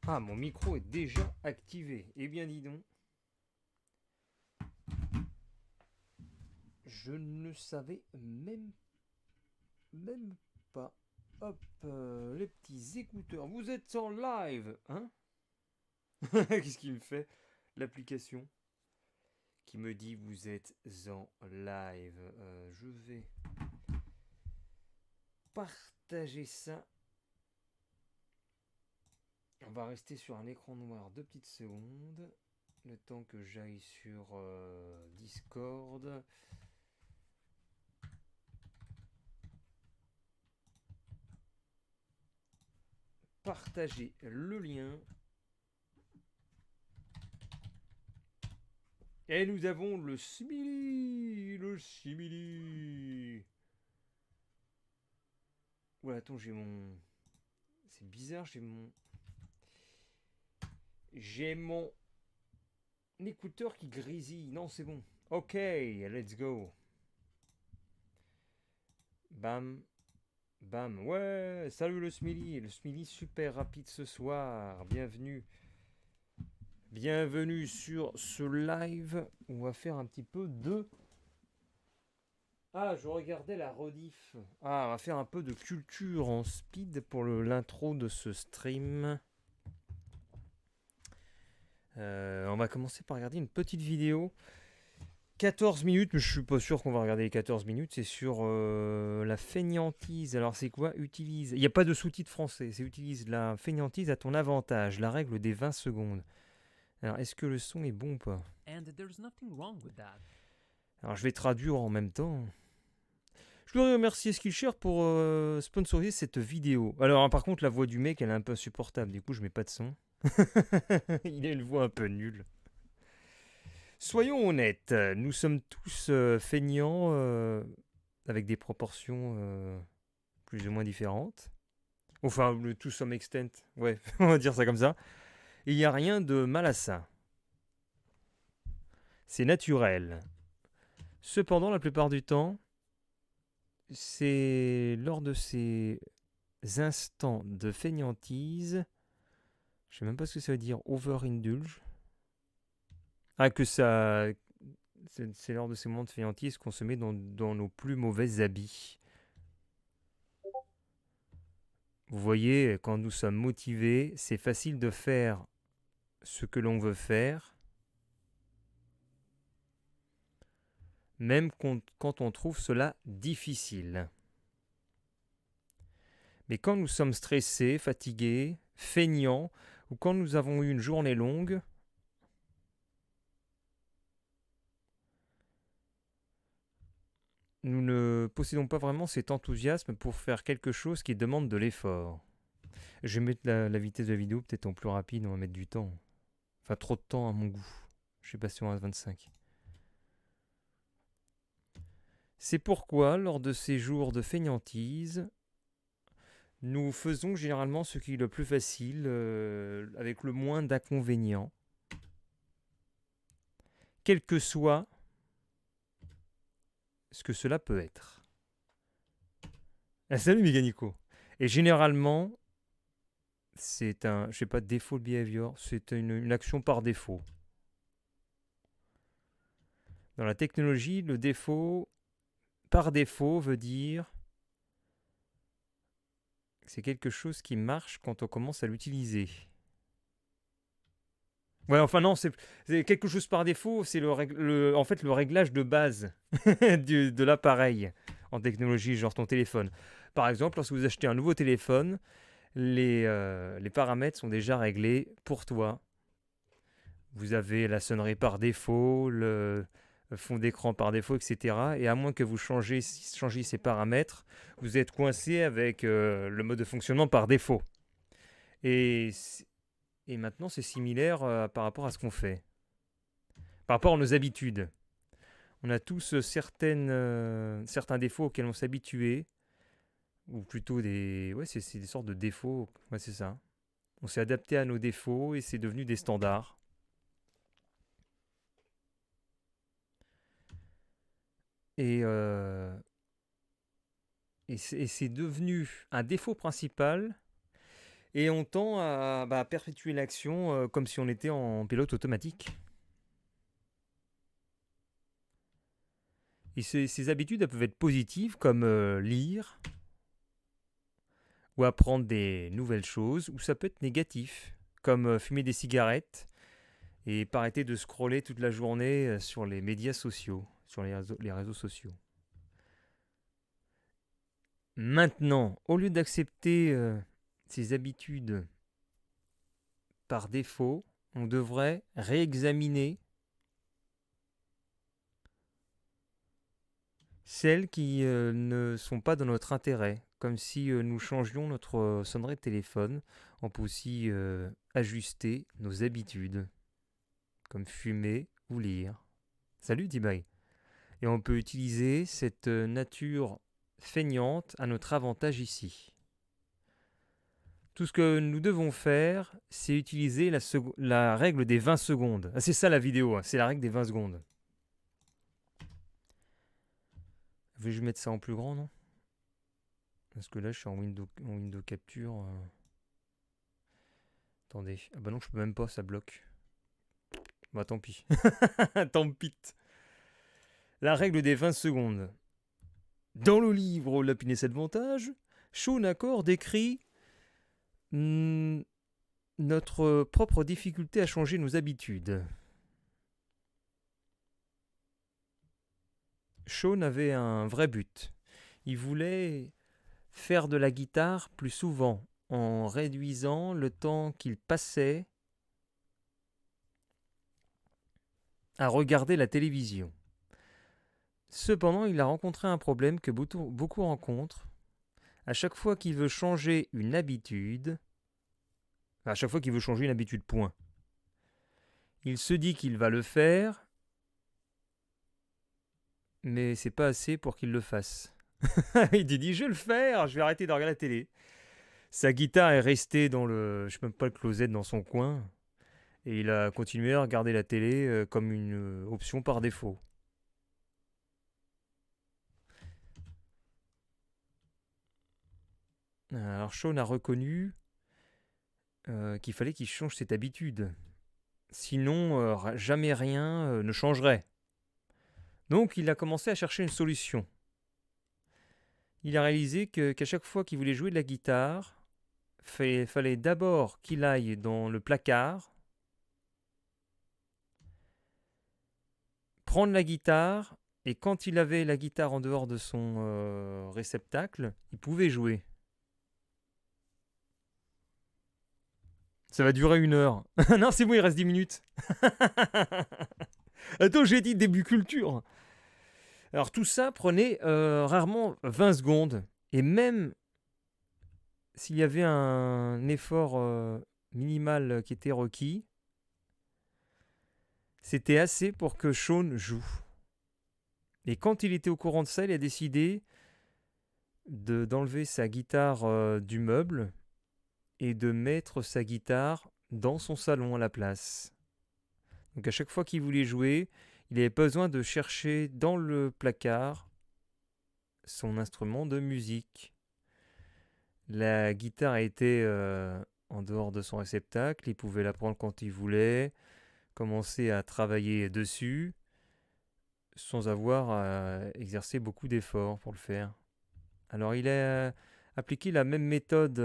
Ah, mon micro est déjà activé. Eh bien, dis donc, je ne savais même pas. Hop, les petits écouteurs. Vous êtes en live, hein? Qu'est-ce qu'il me fait? L'application qui me dit vous êtes en live. Je vais partager ça. On va rester sur un écran noir 2 petites secondes. Le temps que j'aille sur Discord. Partager le lien. Et nous avons le simili. Le simili. Voilà, attends, j'ai mon... C'est bizarre, J'ai mon écouteur qui grésille. Non, c'est bon. Ok, let's go. Bam, bam. Ouais, salut le Smiley. Le Smiley super rapide ce soir. Bienvenue. Bienvenue sur ce live. On va faire un petit peu de... Ah, je regardais la rediff. Ah, on va faire un peu de culture en speed pour l'intro de ce stream. On va commencer par regarder une petite vidéo. 14 minutes, mais je suis pas sûr qu'on va regarder les 14 minutes. C'est sur la fainéantise. Alors, c'est quoi? Utilise. Il n'y a pas de sous-titres français. C'est utilise la fainéantise à ton avantage. La règle des 20 secondes. Alors, est-ce que le son est bon ou pas? Alors, je vais traduire en même temps. Je voudrais remercier Skillshare pour sponsoriser cette vidéo. Alors, hein, par contre, la voix du mec, elle est un peu insupportable. Du coup, je mets pas de son. Il a une voix un peu nulle. Soyons honnêtes, nous sommes tous feignants avec des proportions plus ou moins différentes. Enfin, le to some extent, ouais, on va dire ça comme ça. Il n'y a rien de mal à ça. C'est naturel. Cependant, la plupart du temps, c'est lors de ces instants de fainéantise, je sais même pas ce que ça veut dire, overindulge. Ah, que ça. C'est lors de ces moments de fainéantise qu'on se met dans nos plus mauvais habits. Vous voyez, quand nous sommes motivés, c'est facile de faire ce que l'on veut faire, même quand on trouve cela difficile. Mais quand nous sommes stressés, fatigués, feignants, ou quand nous avons eu une journée longue, nous ne possédons pas vraiment cet enthousiasme pour faire quelque chose qui demande de l'effort. Je vais mettre la vitesse de la vidéo peut-être en plus rapide, on va mettre du temps. Enfin, trop de temps à mon goût. Je suis passé en 25. C'est pourquoi, lors de ces jours de fainéantise, nous faisons généralement ce qui est le plus facile, avec le moins d'inconvénients, quel que soit ce que cela peut être. Ah, salut Méganico. Et généralement, c'est un, je sais pas, default behavior, c'est une action par défaut. Dans la technologie, le défaut, par défaut, veut dire que c'est quelque chose qui marche quand on commence à l'utiliser. Ouais, enfin non, c'est quelque chose par défaut, c'est en fait le réglage de base de l'appareil en technologie, genre ton téléphone. Par exemple, lorsque vous achetez un nouveau téléphone, les paramètres sont déjà réglés pour toi. Vous avez la sonnerie par défaut, le fond d'écran par défaut, etc. Et à moins que vous changiez ces paramètres, vous êtes coincé avec le mode de fonctionnement par défaut. Et, et maintenant, c'est similaire par rapport à ce qu'on fait. Par rapport à nos habitudes. On a tous certains défauts auxquels on s'est habitué, ou plutôt ouais, c'est des sortes de défauts, ouais, c'est ça. On s'est adapté à nos défauts et c'est devenu des standards. Et, et c'est devenu un défaut principal Et on tend à perpétuer l'action comme si on était en pilote automatique. Et ces habitudes, elles peuvent être positives, comme lire ou apprendre des nouvelles choses, ou ça peut être négatif, comme fumer des cigarettes et pas arrêter de scroller toute la journée sur les médias sociaux, sur les réseaux sociaux. Maintenant, au lieu d'accepter ces habitudes par défaut, on devrait réexaminer celles qui ne sont pas dans notre intérêt, comme si nous changions notre sonnerie de téléphone. On peut aussi ajuster nos habitudes, comme fumer ou lire. Salut Tibaï. Et on peut utiliser cette nature feignante à notre avantage ici. Tout ce que nous devons faire, c'est utiliser la règle des 20 secondes. Ah, c'est ça la vidéo, hein, c'est la règle des 20 secondes. Vais-je mettre ça en plus grand, non? Parce que là, je suis en window capture. Attendez. Ah bah non, je peux même pas, ça bloque. Bah tant pis. Tant pis. La règle des 20 secondes. Dans le livre L'Happiness Advantage, Sean Accord décrit notre propre difficulté à changer nos habitudes. Sean avait un vrai but. Il voulait faire de la guitare plus souvent en réduisant le temps qu'il passait à regarder la télévision. Cependant, il a rencontré un problème que beaucoup rencontrent. À chaque fois qu'il veut changer une habitude, point, il se dit qu'il va le faire, mais c'est pas assez pour qu'il le fasse. Il dit, je vais le faire, je vais arrêter de regarder la télé. Sa guitare est restée dans le closet dans son coin, et il a continué à regarder la télé comme une option par défaut. Alors Sean a reconnu qu'il fallait qu'il change cette habitude. Sinon, jamais rien ne changerait. Donc il a commencé à chercher une solution. Il a réalisé qu'à chaque fois qu'il voulait jouer de la guitare, fallait d'abord qu'il aille dans le placard, prendre la guitare, et quand il avait la guitare en dehors de son réceptacle, il pouvait jouer. Ça va durer 1 heure. Non, c'est bon, il reste 10 minutes. Attends, j'ai dit début culture. Alors tout ça prenait rarement 20 secondes. Et même s'il y avait un effort minimal qui était requis, c'était assez pour que Sean joue. Et quand il était au courant de ça, il a décidé d'enlever sa guitare du meuble et de mettre sa guitare dans son salon à la place. Donc à chaque fois qu'il voulait jouer, il avait besoin de chercher dans le placard son instrument de musique. La guitare était en dehors de son réceptacle, il pouvait la prendre quand il voulait, commencer à travailler dessus, sans avoir à exercer beaucoup d'efforts pour le faire. Alors il a appliqué la même méthode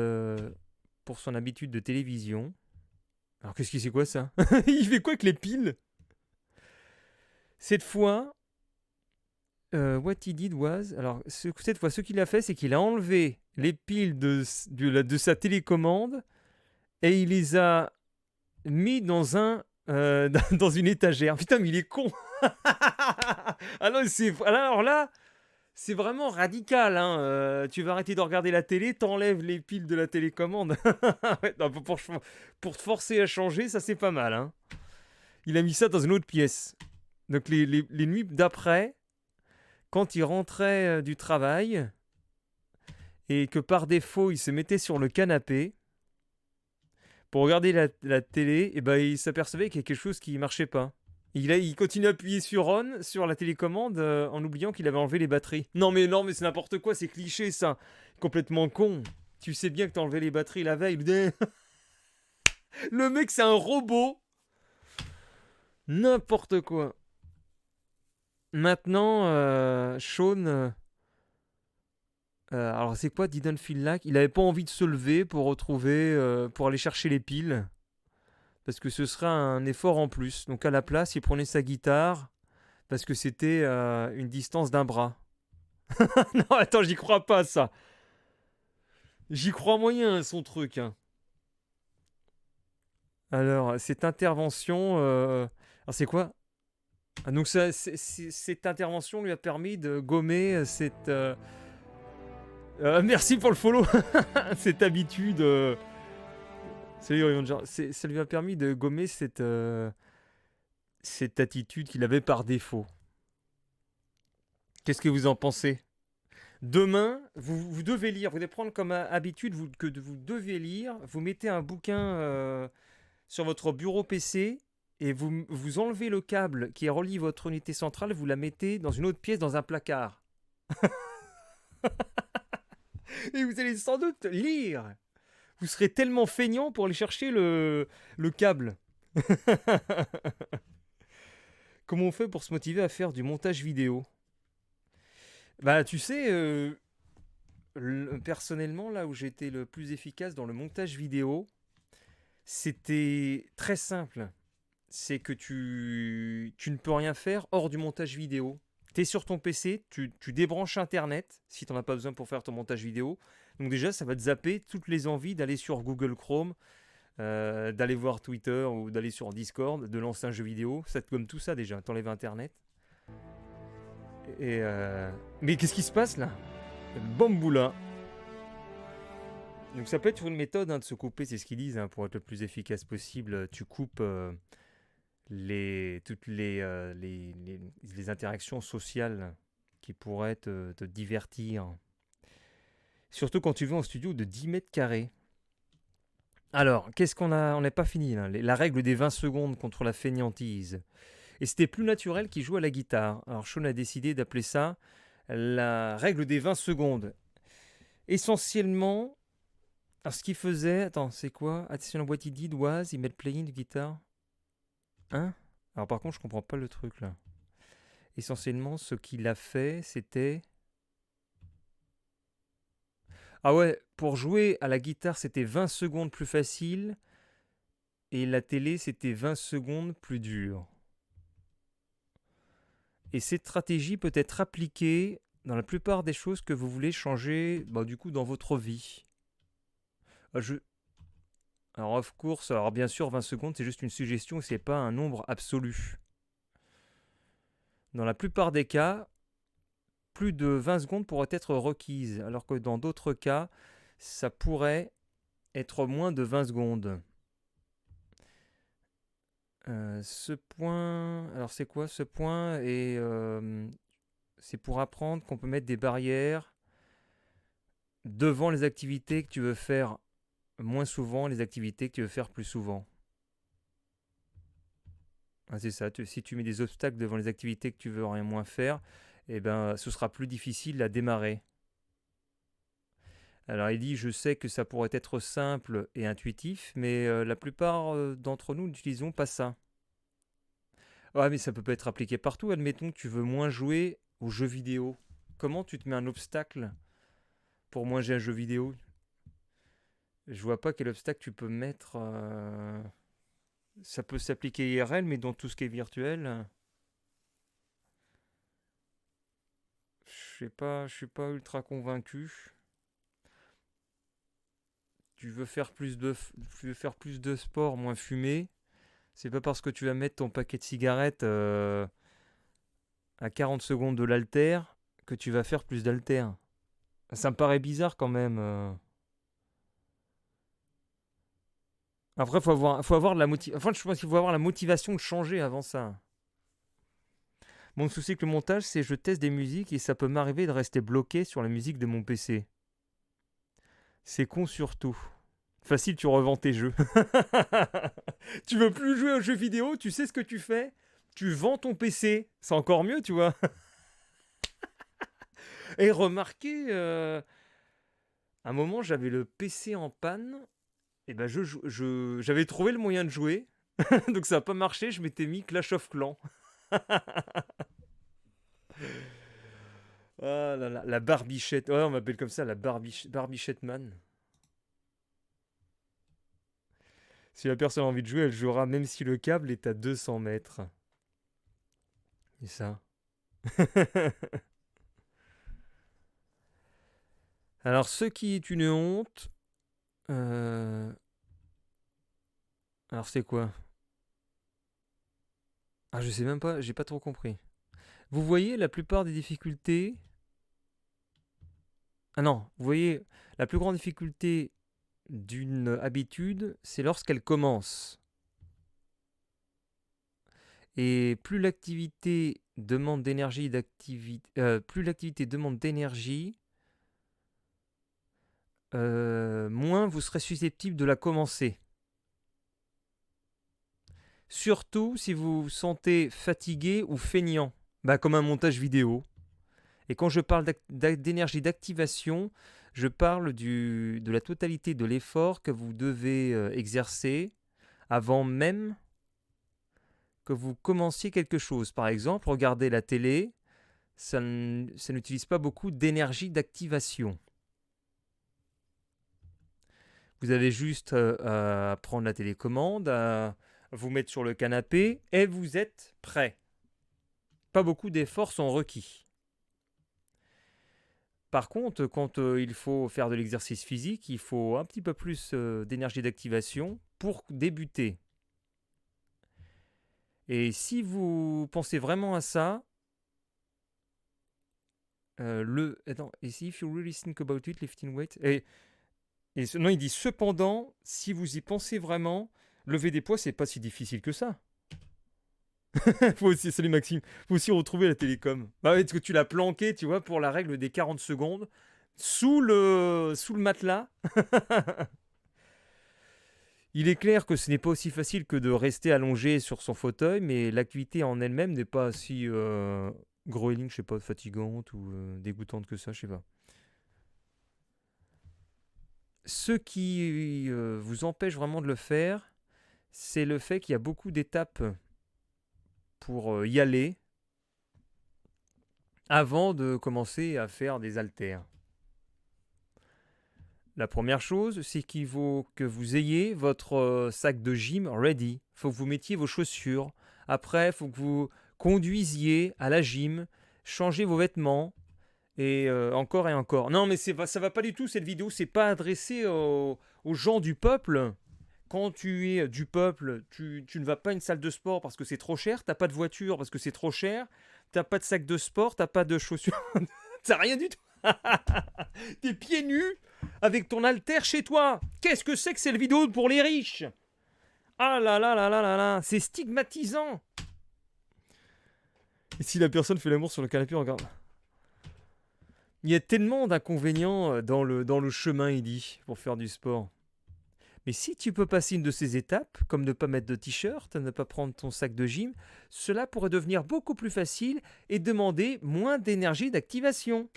pour son habitude de télévision. Alors qu'est-ce que c'est quoi ça? Il fait quoi avec les piles? Cette fois, what he did was... Alors cette fois, ce qu'il a fait, c'est qu'il a enlevé les piles de sa télécommande et il les a mis dans dans une étagère. Putain, mais il est con. Alors là, c'est vraiment radical. Hein. Tu vas arrêter de regarder la télé, t'enlèves les piles de la télécommande. Ouais, non, pour te forcer à changer, ça c'est pas mal. Hein. Il a mis ça dans une autre pièce. Donc les nuits d'après, quand il rentrait du travail et que par défaut il se mettait sur le canapé pour regarder la télé, et ben il s'apercevait qu'il y a quelque chose qui marchait pas. Il continue à appuyer sur on sur la télécommande en oubliant qu'il avait enlevé les batteries. Non mais c'est n'importe quoi, c'est cliché ça. Complètement con. Tu sais bien que t'as enlevé les batteries la veille. Le mec, c'est un robot. N'importe quoi. Maintenant, Sean... alors c'est quoi Didn't Feel Like? Il avait pas envie de se lever pour retrouver... pour aller chercher les piles. Parce que ce serait un effort en plus. Donc à la place, il prenait sa guitare. Parce que c'était une distance d'un bras. Non, attends, j'y crois pas, ça. J'y crois moyen, son truc, hein. Alors, cette intervention... alors c'est quoi? Ah, donc cette intervention lui a permis de gommer cette... merci pour le follow. Cette habitude... salut Ranger. Ça lui a permis de gommer cette attitude qu'il avait par défaut. Qu'est-ce que vous en pensez? Demain, vous devez lire, vous devez prendre comme habitude que vous devez lire, vous mettez un bouquin sur votre bureau PC et vous enlevez le câble qui relie votre unité centrale, vous la mettez dans une autre pièce, dans un placard. Et vous allez sans doute lire. Vous serez tellement feignant pour aller chercher le câble. Comment on fait pour se motiver à faire du montage vidéo? Bah tu sais, personnellement, là où j'étais le plus efficace dans le montage vidéo, c'était très simple. C'est que tu ne peux rien faire hors du montage vidéo. Tu es sur ton PC, tu débranches Internet, si tu n'en as pas besoin pour faire ton montage vidéo. Donc déjà, ça va te zapper toutes les envies d'aller sur Google Chrome, d'aller voir Twitter ou d'aller sur Discord, de lancer un jeu vidéo. Ça te gomme tout ça déjà, t'enlèves Internet. Mais qu'est-ce qui se passe là? Bamboula. Donc ça peut être une méthode de se couper, c'est ce qu'ils disent, pour être le plus efficace possible. Tu coupes toutes les interactions sociales qui pourraient te divertir. Surtout quand tu vas en studio de 10 mètres carrés. Alors, qu'est-ce qu'on a? On n'est pas fini là. La règle des 20 secondes contre la fainéantise. Et c'était plus naturel qu'il joue à la guitare. Alors Sean a décidé d'appeler ça la règle des 20 secondes. Essentiellement, alors ce qu'il faisait... Attends, c'est quoi? Attention, what he did was, he made playing the guitar. Hein? Alors par contre, je comprends pas le truc là. Essentiellement, ce qu'il a fait, c'était... Ah ouais, pour jouer à la guitare, c'était 20 secondes plus facile. Et la télé, c'était 20 secondes plus dur. Et cette stratégie peut être appliquée dans la plupart des choses que vous voulez changer, du coup, dans votre vie. Alors, of course, alors bien sûr, 20 secondes, c'est juste une suggestion, c'est pas un nombre absolu. Dans la plupart des cas, plus de 20 secondes pourraient être requises, alors que dans d'autres cas, ça pourrait être moins de 20 secondes. Ce point... Alors, c'est quoi ce point? Et c'est pour apprendre qu'on peut mettre des barrières devant les activités que tu veux faire moins souvent, les activités que tu veux faire plus souvent. Ah, c'est ça, si tu mets des obstacles devant les activités que tu veux rien moins faire, eh ben, ce sera plus difficile à démarrer. Alors il dit, je sais que ça pourrait être simple et intuitif, mais la plupart d'entre nous n'utilisons pas ça. Ouais, mais ça peut pas être appliqué partout. Admettons que tu veux moins jouer aux jeux vidéo. Comment tu te mets un obstacle pour moins jouer à un jeu vidéo? Je vois pas quel obstacle tu peux mettre. Ça peut s'appliquer IRL, mais dans tout ce qui est virtuel, je suis pas ultra convaincu. Tu veux faire plus de sport, moins fumer. C'est pas parce que tu vas mettre ton paquet de cigarettes à 40 secondes de l'haltère que tu vas faire plus d'haltère. Ça me paraît bizarre quand même. Après, faut avoir de la motivation. Enfin, je pense qu'il faut avoir la motivation de changer avant ça. Mon souci avec le montage, c'est que je teste des musiques et ça peut m'arriver de rester bloqué sur la musique de mon PC. C'est con surtout. Facile, tu revends tes jeux. Tu veux plus jouer aux jeux vidéo, tu sais ce que tu fais? Tu vends ton PC. C'est encore mieux, tu vois. Et remarquez, un moment, j'avais le PC en panne, et ben j'avais trouvé le moyen de jouer, donc ça n'a pas marché, je m'étais mis Clash of Clans. Ah là là, la barbichette, ouais, on m'appelle comme ça, la barbichette man. Si la personne a envie de jouer, elle jouera même si le câble est à 200 mètres. Et ça. Alors, ce qui est une honte. euh, Alors, c'est quoi? Ah, je sais même pas, j'ai pas trop compris. Vous voyez la plupart des difficultés. Ah non, vous voyez, la plus grande difficulté d'une habitude, c'est lorsqu'elle commence. Et plus l'activité demande d'énergie, plus l'activité demande d'énergie, moins vous serez susceptible de la commencer. Surtout si vous vous sentez fatigué ou feignant, bah, comme un montage vidéo. Et quand je parle d'énergie d'activation, je parle de la totalité de l'effort que vous devez exercer avant même que vous commenciez quelque chose. Par exemple, regarder la télé, ça n'utilise pas beaucoup d'énergie d'activation. Vous avez juste à prendre la télécommande, à vous mettre sur le canapé et vous êtes prêt. Pas beaucoup d'efforts sont requis. Par contre, quand il faut faire de l'exercice physique, il faut un petit peu plus d'énergie d'activation pour débuter. Et si vous pensez vraiment à ça, attends, et si if you really think about it, lifting weight, non, il dit cependant, si vous y pensez vraiment, lever des poids, c'est pas si difficile que ça. Faut aussi, salut Maxime, faut aussi retrouver la télécom. Bah ouais, parce que tu l'as planqué, tu vois, pour la règle des 40 secondes, sous le matelas. Il est clair que ce n'est pas aussi facile que de rester allongé sur son fauteuil, mais l'activité en elle-même n'est pas si grueling, je sais pas, fatigante ou dégoûtante que ça, je sais pas. Ce qui vous empêche vraiment de le faire, c'est le fait qu'il y a beaucoup d'étapes pour y aller avant de commencer à faire des haltères. La première chose, c'est qu'il faut que vous ayez votre sac de gym ready. Il faut que vous mettiez vos chaussures. Après, il faut que vous conduisiez à la gym, changez vos vêtements et encore et encore. Non, mais ça va pas du tout cette vidéo. C'est pas adressé aux gens du peuple. Quand tu es du peuple, tu ne vas pas à une salle de sport parce que c'est trop cher. T'as pas de voiture parce que c'est trop cher. T'as pas de sac de sport. T'as pas de chaussures. T'as rien du tout. T'es pieds nus avec ton haltère chez toi. Qu'est-ce que c'est que cette vidéo pour les riches? Ah là là là là là là, c'est stigmatisant. Et si la personne fait l'amour sur le canapé, regarde. Il y a tellement d'inconvénients dans le chemin, il dit, pour faire du sport. Mais si tu peux passer une de ces étapes, comme ne pas mettre de t-shirt, ne pas prendre ton sac de gym, cela pourrait devenir beaucoup plus facile et demander moins d'énergie d'activation.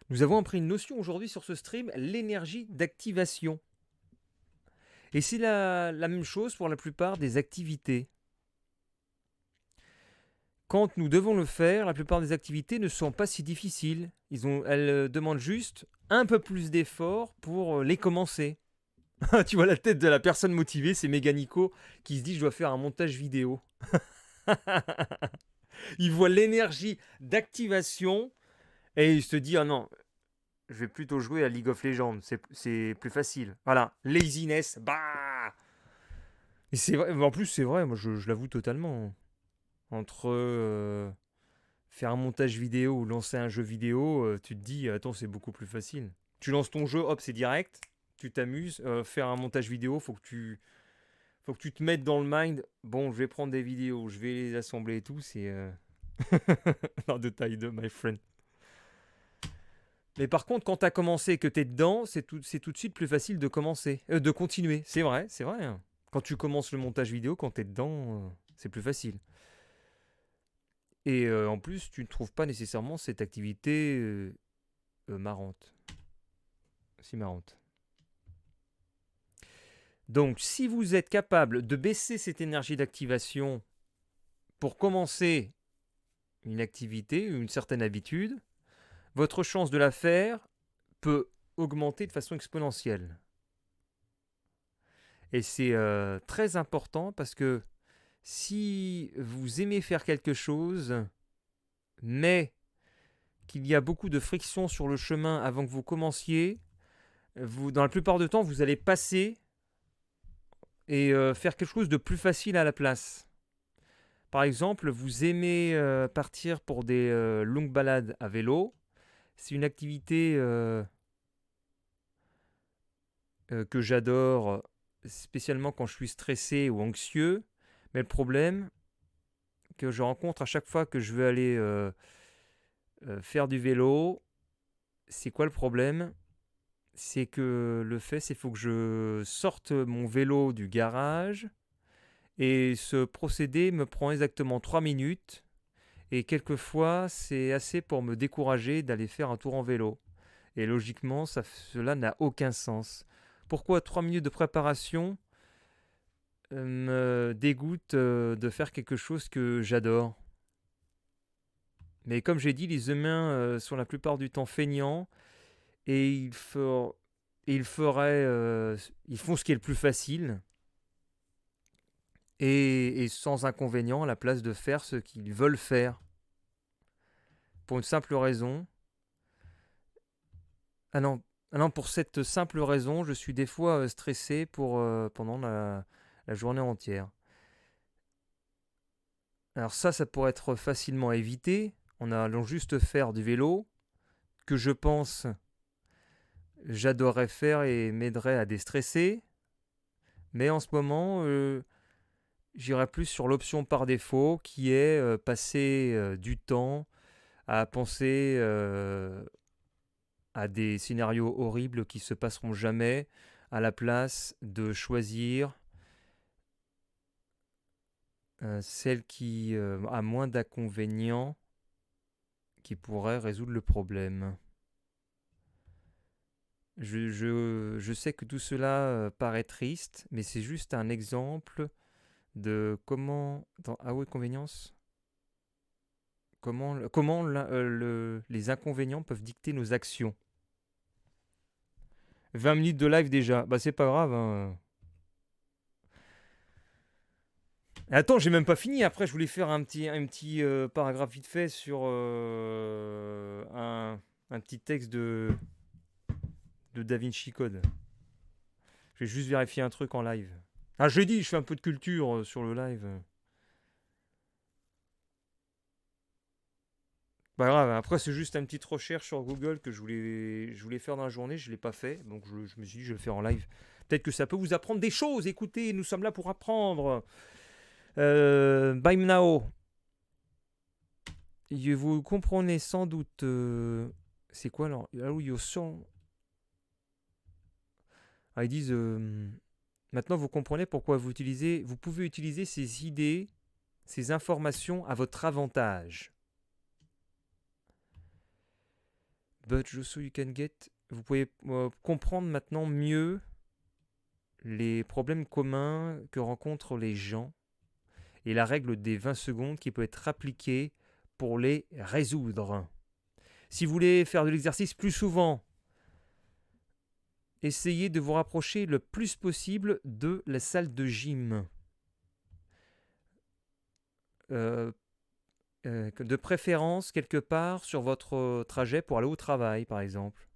Nous avons appris une notion aujourd'hui sur ce stream, l'énergie d'activation. Et c'est la même chose pour la plupart des activités. Quand nous devons le faire, la plupart des activités ne sont pas si difficiles. Elles demandent juste un peu plus d'effort pour les commencer. Tu vois la tête de la personne motivée, c'est Méganico qui se dit je dois faire un montage vidéo. Il voit l'énergie d'activation et il se dit ah non, je vais plutôt jouer à League of Legends, c'est plus facile. Voilà, laziness, bah. Et c'est vrai, en plus c'est vrai, moi je l'avoue totalement. Entre faire un montage vidéo ou lancer un jeu vidéo, tu te dis attends c'est beaucoup plus facile. Tu lances ton jeu, hop c'est direct, tu t'amuses. Faire un montage vidéo, faut que tu te mettes dans le mind. Bon, je vais prendre des vidéos, je vais les assembler et tout, c'est non, de taille 2, my friend. Mais par contre, quand tu as commencé et que tu es dedans, c'est tout de suite plus facile de commencer, de continuer. C'est vrai, c'est vrai. Hein. Quand tu commences le montage vidéo, quand tu es dedans, c'est plus facile. Et en plus, tu ne trouves pas nécessairement cette activité marrante. Si marrante. Donc, si vous êtes capable de baisser cette énergie d'activation pour commencer une activité, une certaine habitude, votre chance de la faire peut augmenter de façon exponentielle. Et c'est très important parce que si vous aimez faire quelque chose, mais qu'il y a beaucoup de friction sur le chemin avant que vous commenciez, dans la plupart du temps, vous allez passer et faire quelque chose de plus facile à la place. Par exemple, vous aimez partir pour des longues balades à vélo. C'est une activité que j'adore, spécialement quand je suis stressé ou anxieux. Mais le problème que je rencontre à chaque fois que je veux aller faire du vélo, c'est quoi le problème? C'est que c'est qu'il faut que je sorte mon vélo du garage et ce procédé me prend exactement 3 minutes et quelquefois c'est assez pour me décourager d'aller faire un tour en vélo. Et logiquement, cela n'a aucun sens. Pourquoi 3 minutes de préparation me dégoûte de faire quelque chose que j'adore? Mais comme j'ai dit, les humains sont la plupart du temps feignants et ils font ce qui est le plus facile et sans inconvénient à la place de faire ce qu'ils veulent faire. Pour une simple raison. Pour cette simple raison, je suis des fois stressé pendant la journée entière. Alors ça pourrait être facilement évité en allant juste faire du vélo, que je pense j'adorerais faire et m'aiderait à déstresser. Mais en ce moment, j'irai plus sur l'option par défaut qui est passer du temps à penser à des scénarios horribles qui se passeront jamais, à la place de choisir celle qui a moins d'inconvénients, qui pourrait résoudre le problème. Je sais que tout cela paraît triste, mais c'est juste un exemple de comment, dans inconvénience, comment les inconvénients peuvent dicter nos actions. 20 minutes de live déjà, bah c'est pas grave. Hein. Attends, j'ai même pas fini. Après, je voulais faire un petit paragraphe vite fait sur un petit texte de Da Vinci Code. Je vais juste vérifier un truc en live. Ah, je l'ai dit, je fais un peu de culture sur le live. Pas grave, après c'est juste une petite recherche sur Google que je voulais faire dans la journée, je ne l'ai pas fait, donc je me suis dit je vais le faire en live. Peut-être que ça peut vous apprendre des choses, écoutez, nous sommes là pour apprendre. Baimnao, vous comprenez sans doute... c'est quoi alors? Ils disent... maintenant vous comprenez pourquoi vous pouvez utiliser ces idées, ces informations à votre avantage. But just so you can get... Vous pouvez comprendre maintenant mieux les problèmes communs que rencontrent les gens et la règle des 20 secondes qui peut être appliquée pour les résoudre. Si vous voulez faire de l'exercice plus souvent, essayez de vous rapprocher le plus possible de la salle de gym. De préférence quelque part sur votre trajet pour aller au travail, par exemple.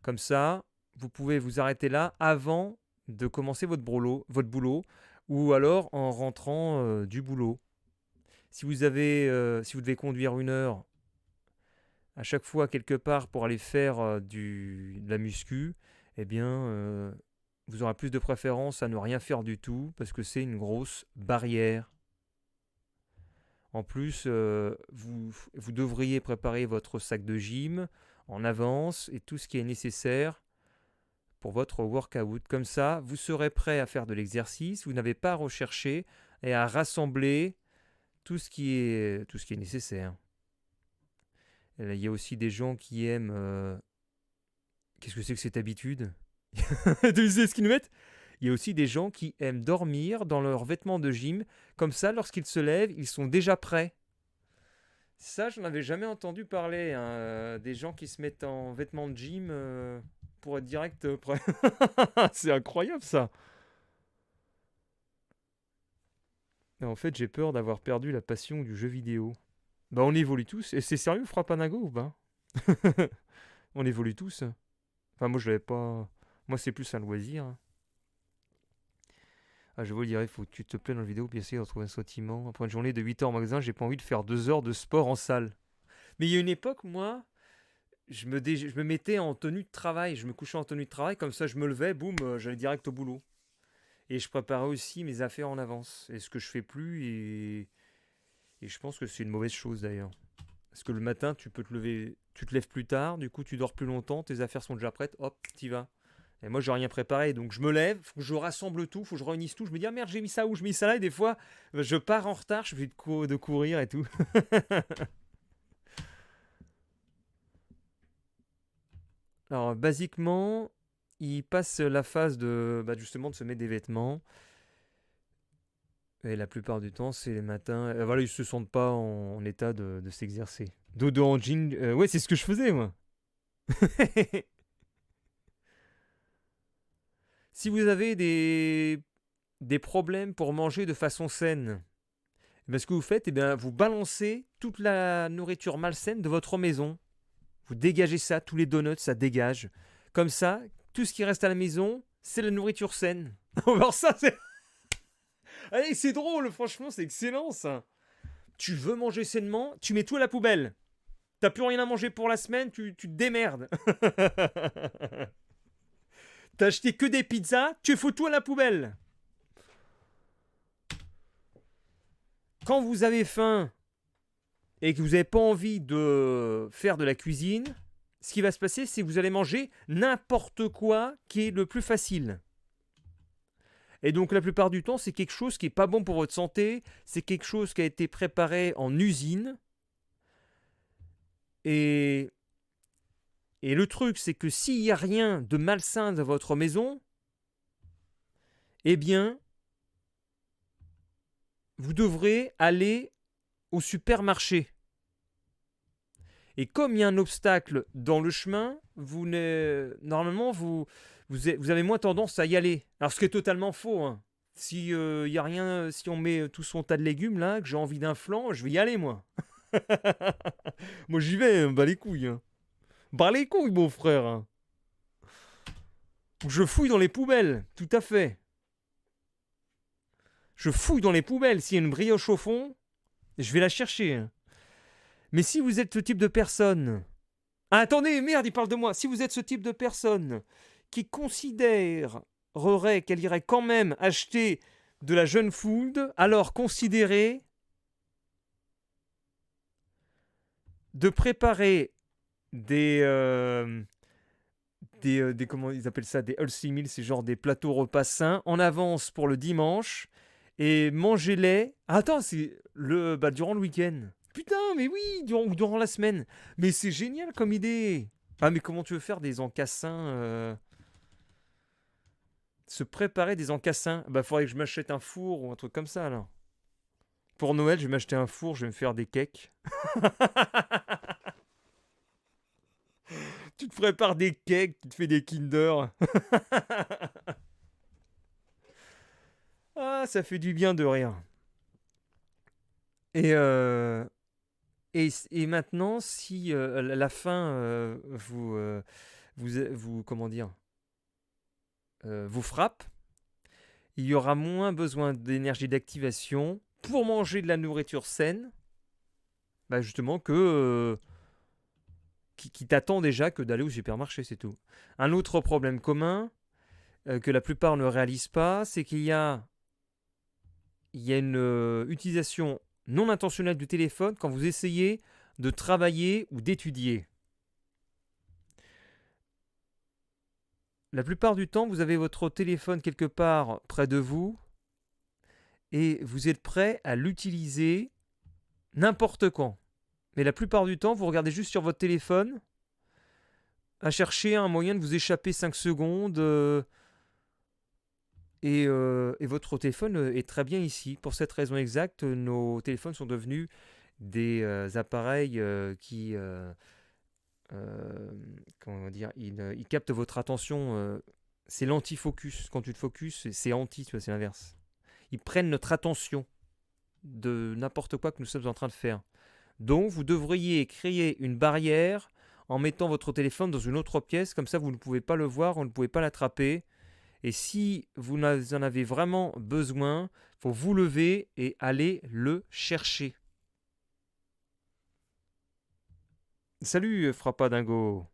Comme ça, vous pouvez vous arrêter là avant de commencer votre boulot ou alors en rentrant du boulot. Si vous devez conduire 1 heure à chaque fois quelque part pour aller faire de la muscu, eh bien, vous aurez plus de préférence à ne rien faire du tout parce que c'est une grosse barrière. En plus, vous devriez préparer votre sac de gym en avance et tout ce qui est nécessaire pour votre workout. Comme ça, vous serez prêt à faire de l'exercice, vous n'avez pas à rechercher et à rassembler tout ce qui est nécessaire. Il y a aussi des gens qui aiment... Qu'est-ce que c'est que cette habitude? Tu sais ce qu'ils nous mettent? Il y a aussi des gens qui aiment dormir dans leurs vêtements de gym. Comme ça, lorsqu'ils se lèvent, ils sont déjà prêts. Ça, je n'en avais jamais entendu parler, hein, des gens qui se mettent en vêtements de gym pour être direct prêts. C'est incroyable ça. Et en fait, j'ai peur d'avoir perdu la passion du jeu vidéo. Bah, on évolue tous. Et c'est sérieux, Frappanago ou pas? On évolue tous. Enfin, moi, je l'avais pas. Moi, c'est plus un loisir, hein. Ah, je vous le dirais, faut que tu te plais dans le vidéo, puis essayer de retrouver un sentiment. Après une journée de 8 heures en magasin, j'ai pas envie de faire 2 heures de sport en salle. Mais il y a une époque, moi, je me mettais en tenue de travail. Je me couchais en tenue de travail, comme ça, je me levais, boum, j'allais direct au boulot. Et je préparais aussi mes affaires en avance. Et ce que je fais plus, et je pense que c'est une mauvaise chose d'ailleurs. Parce que le matin, tu peux te lever, tu te lèves plus tard, du coup, tu dors plus longtemps, tes affaires sont déjà prêtes, hop, t'y vas. Et moi, j'ai rien préparé, donc je me lève, faut que je rassemble tout, faut que je réunisse tout. Je me dis, ah merde, j'ai mis ça où, je mets ça là, et des fois, je pars en retard, je fais de courir et tout. Alors, basiquement, il passe la phase de, bah, justement, de se mettre des vêtements. Et la plupart du temps, c'est les matins. Voilà, ils se sentent pas en état de s'exercer. Dodo en jean, ouais, c'est ce que je faisais, moi. Si vous avez des problèmes pour manger de façon saine, eh bien, ce que vous faites, eh bien, vous balancez toute la nourriture malsaine de votre maison. Vous dégagez ça, tous les donuts, ça dégage. Comme ça, tout ce qui reste à la maison, c'est la nourriture saine. Alors ça, c'est... Allez, c'est drôle, franchement, c'est excellent ça. Tu veux manger sainement, tu mets tout à la poubelle. T'as plus rien à manger pour la semaine, tu te démerdes. T'as acheté que des pizzas, tu fous tout à la poubelle. Quand vous avez faim et que vous n'avez pas envie de faire de la cuisine, ce qui va se passer, c'est que vous allez manger n'importe quoi qui est le plus facile. Et donc la plupart du temps, c'est quelque chose qui n'est pas bon pour votre santé, c'est quelque chose qui a été préparé en usine. Et le truc, c'est que s'il n'y a rien de malsain dans votre maison, eh bien, vous devrez aller au supermarché. Et comme il y a un obstacle dans le chemin, normalement, vous avez moins tendance à y aller. Alors, ce qui est totalement faux, hein. Si y a rien, si on met tout son tas de légumes là, que j'ai envie d'un flan, je vais y aller, moi. Moi, j'y vais, hein, bas les couilles, hein. Bas les couilles, mon frère, hein. Je fouille dans les poubelles, tout à fait. Je fouille dans les poubelles. S'il y a une brioche au fond, je vais la chercher, hein. Mais si vous êtes ce type de personne... Ah, attendez, merde, il parle de moi. Si vous êtes ce type de personne qui considérerait qu'elle irait quand même acheter de la junk food, alors considérez de préparer comment ils appellent ça, des healthy meals, c'est genre des plateaux repas sains en avance pour le dimanche et mangez-les. Ah, attends, c'est durant le week-end. Putain, mais oui, durant la semaine. Mais c'est génial comme idée. Ah, mais comment tu veux faire des encassins se préparer des encassins? Bah, faudrait que je m'achète un four ou un truc comme ça, alors. Pour Noël, je vais m'acheter un four, je vais me faire des cakes. Tu te prépares des cakes, tu te fais des Kinder. Ah, ça fait du bien de rire. Et, et maintenant, si la faim comment dire, vous frappe, il y aura moins besoin d'énergie d'activation pour manger de la nourriture saine, bah justement qui t'attend déjà que d'aller au supermarché, c'est tout. Un autre problème commun que la plupart ne réalisent pas, c'est qu'il y a une utilisation non intentionnelle du téléphone quand vous essayez de travailler ou d'étudier. La plupart du temps, vous avez votre téléphone quelque part près de vous et vous êtes prêt à l'utiliser n'importe quand. Mais la plupart du temps, vous regardez juste sur votre téléphone, à chercher un moyen de vous échapper 5 secondes, et votre téléphone est très bien ici. Pour cette raison exacte, nos téléphones sont devenus des appareils euh, comment dire, ils captent votre attention. C'est l'anti-focus. Quand tu te focuses, c'est anti, tu vois, c'est l'inverse. Ils prennent notre attention de n'importe quoi que nous sommes en train de faire. Donc, vous devriez créer une barrière en mettant votre téléphone dans une autre pièce, comme ça vous ne pouvez pas le voir, vous ne pouvez pas l'attraper. Et si vous en avez vraiment besoin, il faut vous lever et aller le chercher. Salut, Frappa Dingo.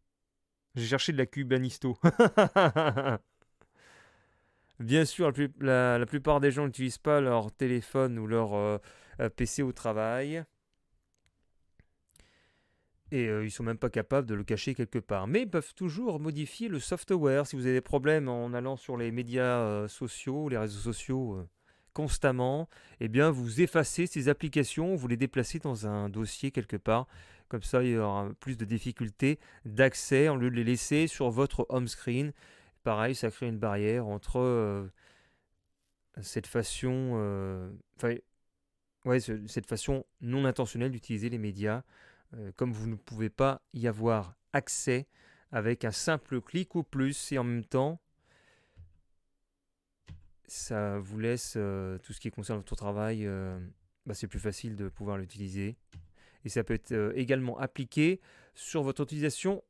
J'ai cherché de la cubanisto. Bien sûr, la plupart des gens n'utilisent pas leur téléphone ou leur PC au travail. Et ils sont même pas capables de le cacher quelque part. Mais ils peuvent toujours modifier le software. Si vous avez des problèmes en allant sur les médias sociaux, les réseaux sociaux constamment, eh bien vous effacez ces applications, vous les déplacez dans un dossier quelque part. Comme ça, il y aura plus de difficultés d'accès en lieu de les laisser sur votre home screen. Pareil, ça crée une barrière entre cette façon, ouais, cette façon non intentionnelle d'utiliser les médias, comme vous ne pouvez pas y avoir accès avec un simple clic ou plus, et en même temps, ça vous laisse tout ce qui concerne votre travail, c'est plus facile de pouvoir l'utiliser. Et ça peut être également appliqué sur votre utilisation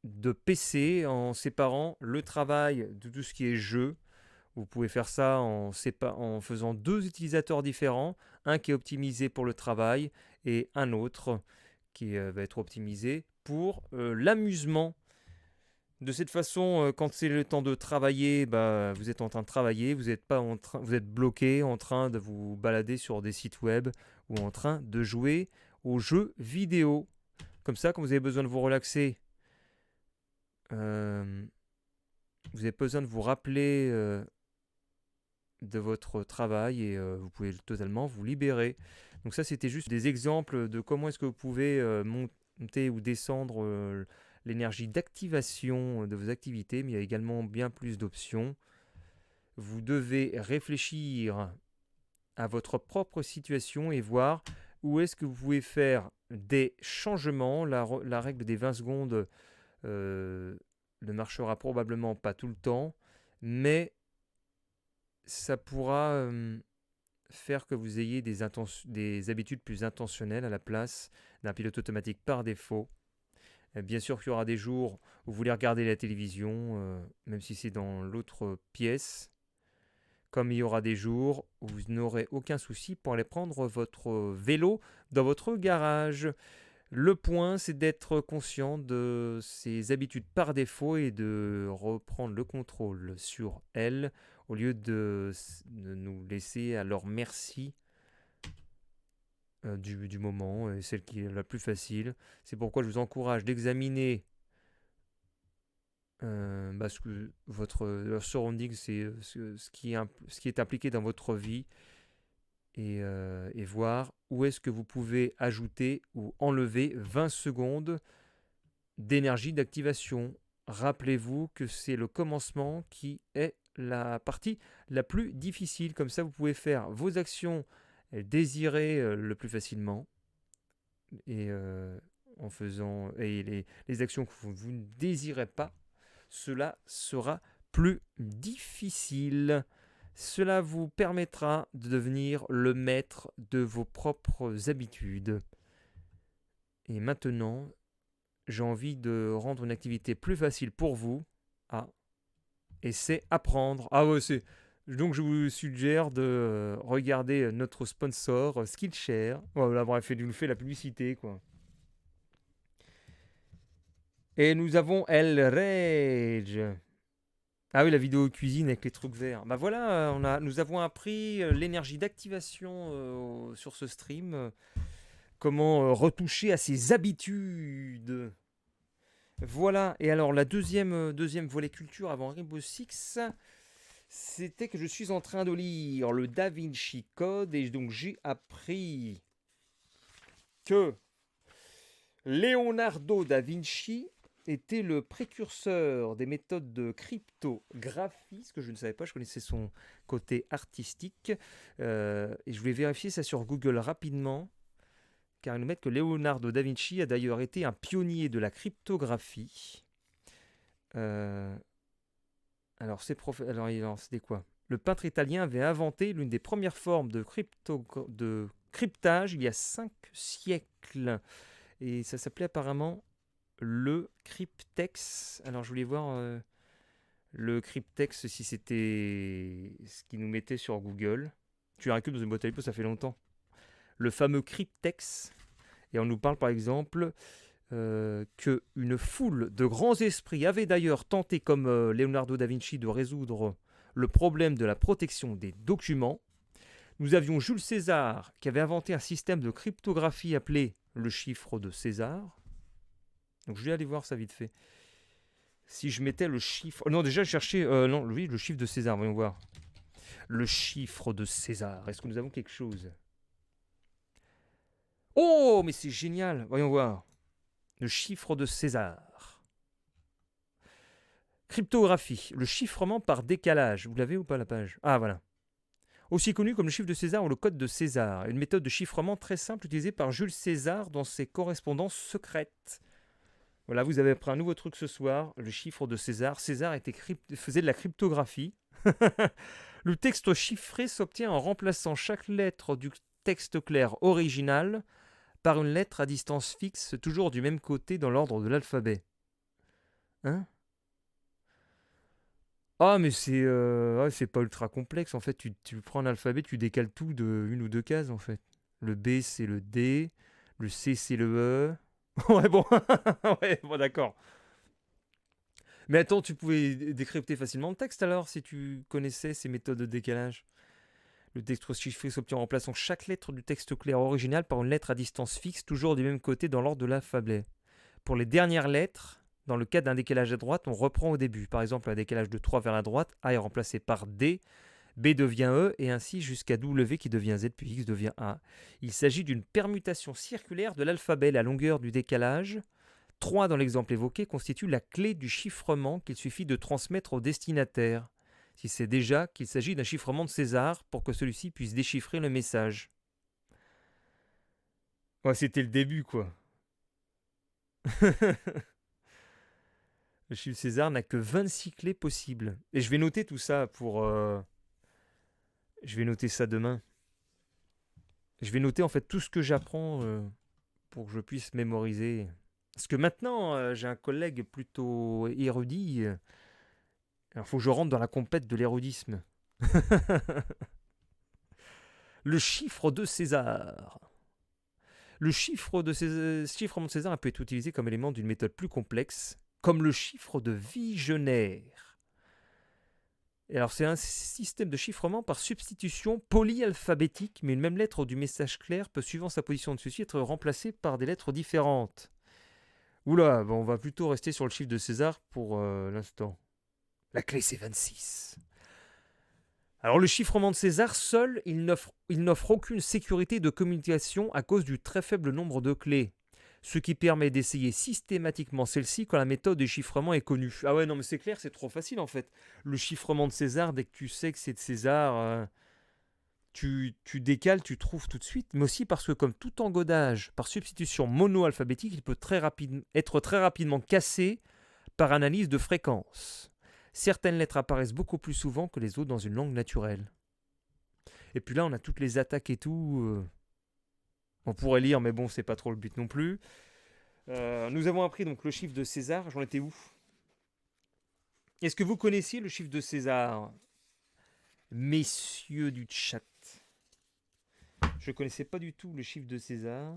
de PC en séparant le travail de tout ce qui est jeu. Vous pouvez faire ça en faisant deux utilisateurs différents, un qui est optimisé pour le travail et un autre qui va être optimisé pour l'amusement. De cette façon, quand c'est le temps de travailler, vous êtes en train de travailler, vous êtes bloqué en train de vous balader sur des sites web ou en train de jouer aux jeux vidéo. Comme ça, quand vous avez besoin de vous relaxer, euh, vous avez besoin de vous rappeler de votre travail et vous pouvez totalement vous libérer. Donc ça, c'était juste des exemples de comment est-ce que vous pouvez monter ou descendre l'énergie d'activation de vos activités, mais il y a également bien plus d'options. Vous devez réfléchir à votre propre situation et voir où est-ce que vous pouvez faire des changements. La règle des 20 secondes ne marchera probablement pas tout le temps, mais ça pourra faire que vous ayez des habitudes plus intentionnelles à la place d'un pilote automatique par défaut. Bien sûr qu'il y aura des jours où vous voulez regarder la télévision, même si c'est dans l'autre pièce, comme il y aura des jours où vous n'aurez aucun souci pour aller prendre votre vélo dans votre garage. Le point, c'est d'être conscient de ses habitudes par défaut et de reprendre le contrôle sur elles au lieu de nous laisser à leur merci du moment, et celle qui est la plus facile. C'est pourquoi je vous encourage d'examiner ce que votre surrounding, c'est ce qui est impliqué dans votre vie, et voir où est-ce que vous pouvez ajouter ou enlever 20 secondes d'énergie d'activation. Rappelez-vous que c'est le commencement qui est la partie la plus difficile. Comme ça, vous pouvez faire vos actions désirées le plus facilement. Et en faisant les actions que vous ne désirez pas, cela sera plus difficile. Cela vous permettra de devenir le maître de vos propres habitudes. Et maintenant, j'ai envie de rendre une activité plus facile pour vous. Et c'est apprendre. Donc je vous suggère de regarder notre sponsor Skillshare. Voilà, bref, il nous fait la publicité, quoi. Et nous avons El Rage. Ah oui, la vidéo cuisine avec les trucs verts. Voilà, nous avons appris l'énergie d'activation sur ce stream. Comment retoucher à ses habitudes. Voilà, et alors la deuxième volet culture avant Rainbow Six, c'était que je suis en train de lire le Da Vinci Code, et donc j'ai appris que Leonardo da Vinci était le précurseur des méthodes de cryptographie, ce que je ne savais pas, je connaissais son côté artistique. Et je voulais vérifier ça sur Google rapidement, car ils nous mettent que Leonardo da Vinci a d'ailleurs été un pionnier de la cryptographie. Euh, alors, c'était quoi? Le peintre italien avait inventé l'une des premières formes de cryptage il y a 5 siècles. Et ça s'appelait apparemment le cryptex. Alors je voulais voir le cryptex si c'était ce qu'ils nous mettait sur Google. Tu as un cube dans une boîte à litho, ça fait longtemps. Le fameux cryptex. Et on nous parle par exemple qu'une foule de grands esprits avait d'ailleurs tenté, comme Leonardo da Vinci, de résoudre le problème de la protection des documents. Nous avions Jules César qui avait inventé un système de cryptographie appelé le chiffre de César. Donc je vais aller voir ça vite fait. Si je mettais le chiffre... non, déjà je cherchais... non, oui, le chiffre de César, voyons voir. Le chiffre de César. Est-ce que nous avons quelque chose? Oh, mais c'est génial. Voyons voir. Le chiffre de César. Cryptographie. Le chiffrement par décalage. Vous l'avez ou pas la page? Ah, voilà. Aussi connu comme le chiffre de César ou le code de César. Une méthode de chiffrement très simple utilisée par Jules César dans ses correspondances secrètes. Voilà, vous avez appris un nouveau truc ce soir, le chiffre de César. César faisait de la cryptographie. Le texte chiffré s'obtient en remplaçant chaque lettre du texte clair original par une lettre à distance fixe, toujours du même côté dans l'ordre de l'alphabet. Hein? Ah, mais c'est pas ultra complexe. En fait, tu prends un alphabet, tu décales tout de une ou deux cases, en fait. Le B, c'est le D. Le C, c'est le E. Ouais, bon. Ouais, bon, d'accord. Mais attends, tu pouvais décrypter facilement le texte alors, si tu connaissais ces méthodes de décalage. Le texte chiffré s'obtient en remplaçant chaque lettre du texte clair original par une lettre à distance fixe, toujours du même côté dans l'ordre de l'alphabet. Pour les dernières lettres, dans le cas d'un décalage à droite, on reprend au début. Par exemple, un décalage de 3 vers la droite, A est remplacé par D, B devient E, et ainsi jusqu'à W qui devient Z, puis X devient A. Il s'agit d'une permutation circulaire de l'alphabet. La longueur du décalage, 3 dans l'exemple évoqué, constitue la clé du chiffrement qu'il suffit de transmettre au destinataire, si c'est déjà qu'il s'agit d'un chiffrement de César, pour que celui-ci puisse déchiffrer le message. Ouais, c'était le début, quoi. Le chiffre César n'a que 26 clés possibles. Et je vais noter tout ça pour... Je vais noter ça demain. Je vais noter en fait tout ce que j'apprends pour que je puisse mémoriser. Parce que maintenant, j'ai un collègue plutôt érudit. Il faut que je rentre dans la compète de l'érudisme. Le chiffre de César. Le chiffrement de César peut être utilisé comme élément d'une méthode plus complexe, comme le chiffre de Vigenère. Et alors, c'est un système de chiffrement par substitution polyalphabétique, mais une même lettre du message clair peut, suivant sa position de celui-ci, être remplacée par des lettres différentes. Oula, bon, on va plutôt rester sur le chiffre de César pour l'instant. La clé, c'est 26. Alors, le chiffrement de César, seul, il n'offre aucune sécurité de communication à cause du très faible nombre de clés, ce qui permet d'essayer systématiquement celle-ci quand la méthode de chiffrement est connue. Ah ouais, non, mais c'est clair, c'est trop facile en fait. Le chiffrement de César, dès que tu sais que c'est de César, tu décales, tu trouves tout de suite. Mais aussi parce que, comme tout encodage par substitution mono-alphabétique, il peut être très rapidement cassé par analyse de fréquence. Certaines lettres apparaissent beaucoup plus souvent que les autres dans une langue naturelle. Et puis là, on a toutes les attaques et tout. On pourrait lire, mais bon, c'est pas trop le but non plus. Nous avons appris donc le chiffre de César. J'en étais où? Est-ce que vous connaissiez le chiffre de César, messieurs du chat? Je ne connaissais pas du tout le chiffre de César.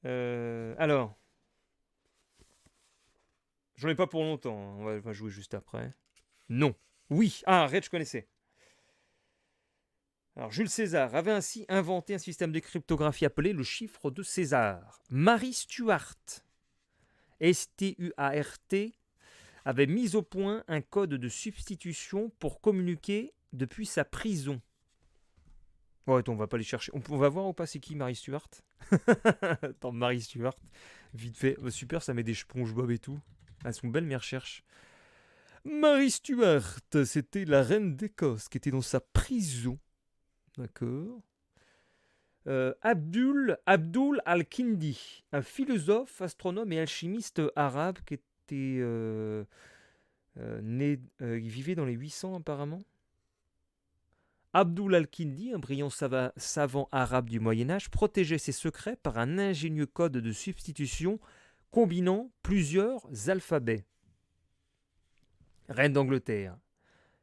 Alors, j'en ai pas pour longtemps. On va jouer juste après. Non. Oui. Ah, arrête, je connaissais. Alors, Jules César avait ainsi inventé un système de cryptographie appelé le chiffre de César. Mary Stuart, S-T-U-A-R-T, avait mis au point un code de substitution pour communiquer depuis sa prison. Ouais, attends, on va pas les chercher. On va voir ou pas c'est qui Marie Stuart. Attends, Marie Stuart, vite fait. Oh, super, ça met des SpongeBob et tout. Elles sont belles mes recherches. Marie Stuart, c'était la reine d'Écosse qui était dans sa prison. D'accord. Abdul al-Kindi, un philosophe, astronome et alchimiste arabe qui était né. Il vivait dans les 800 apparemment. Abdul al-Kindi, un brillant savant arabe du Moyen-Âge, protégeait ses secrets par un ingénieux code de substitution combinant plusieurs alphabets. Reine d'Angleterre.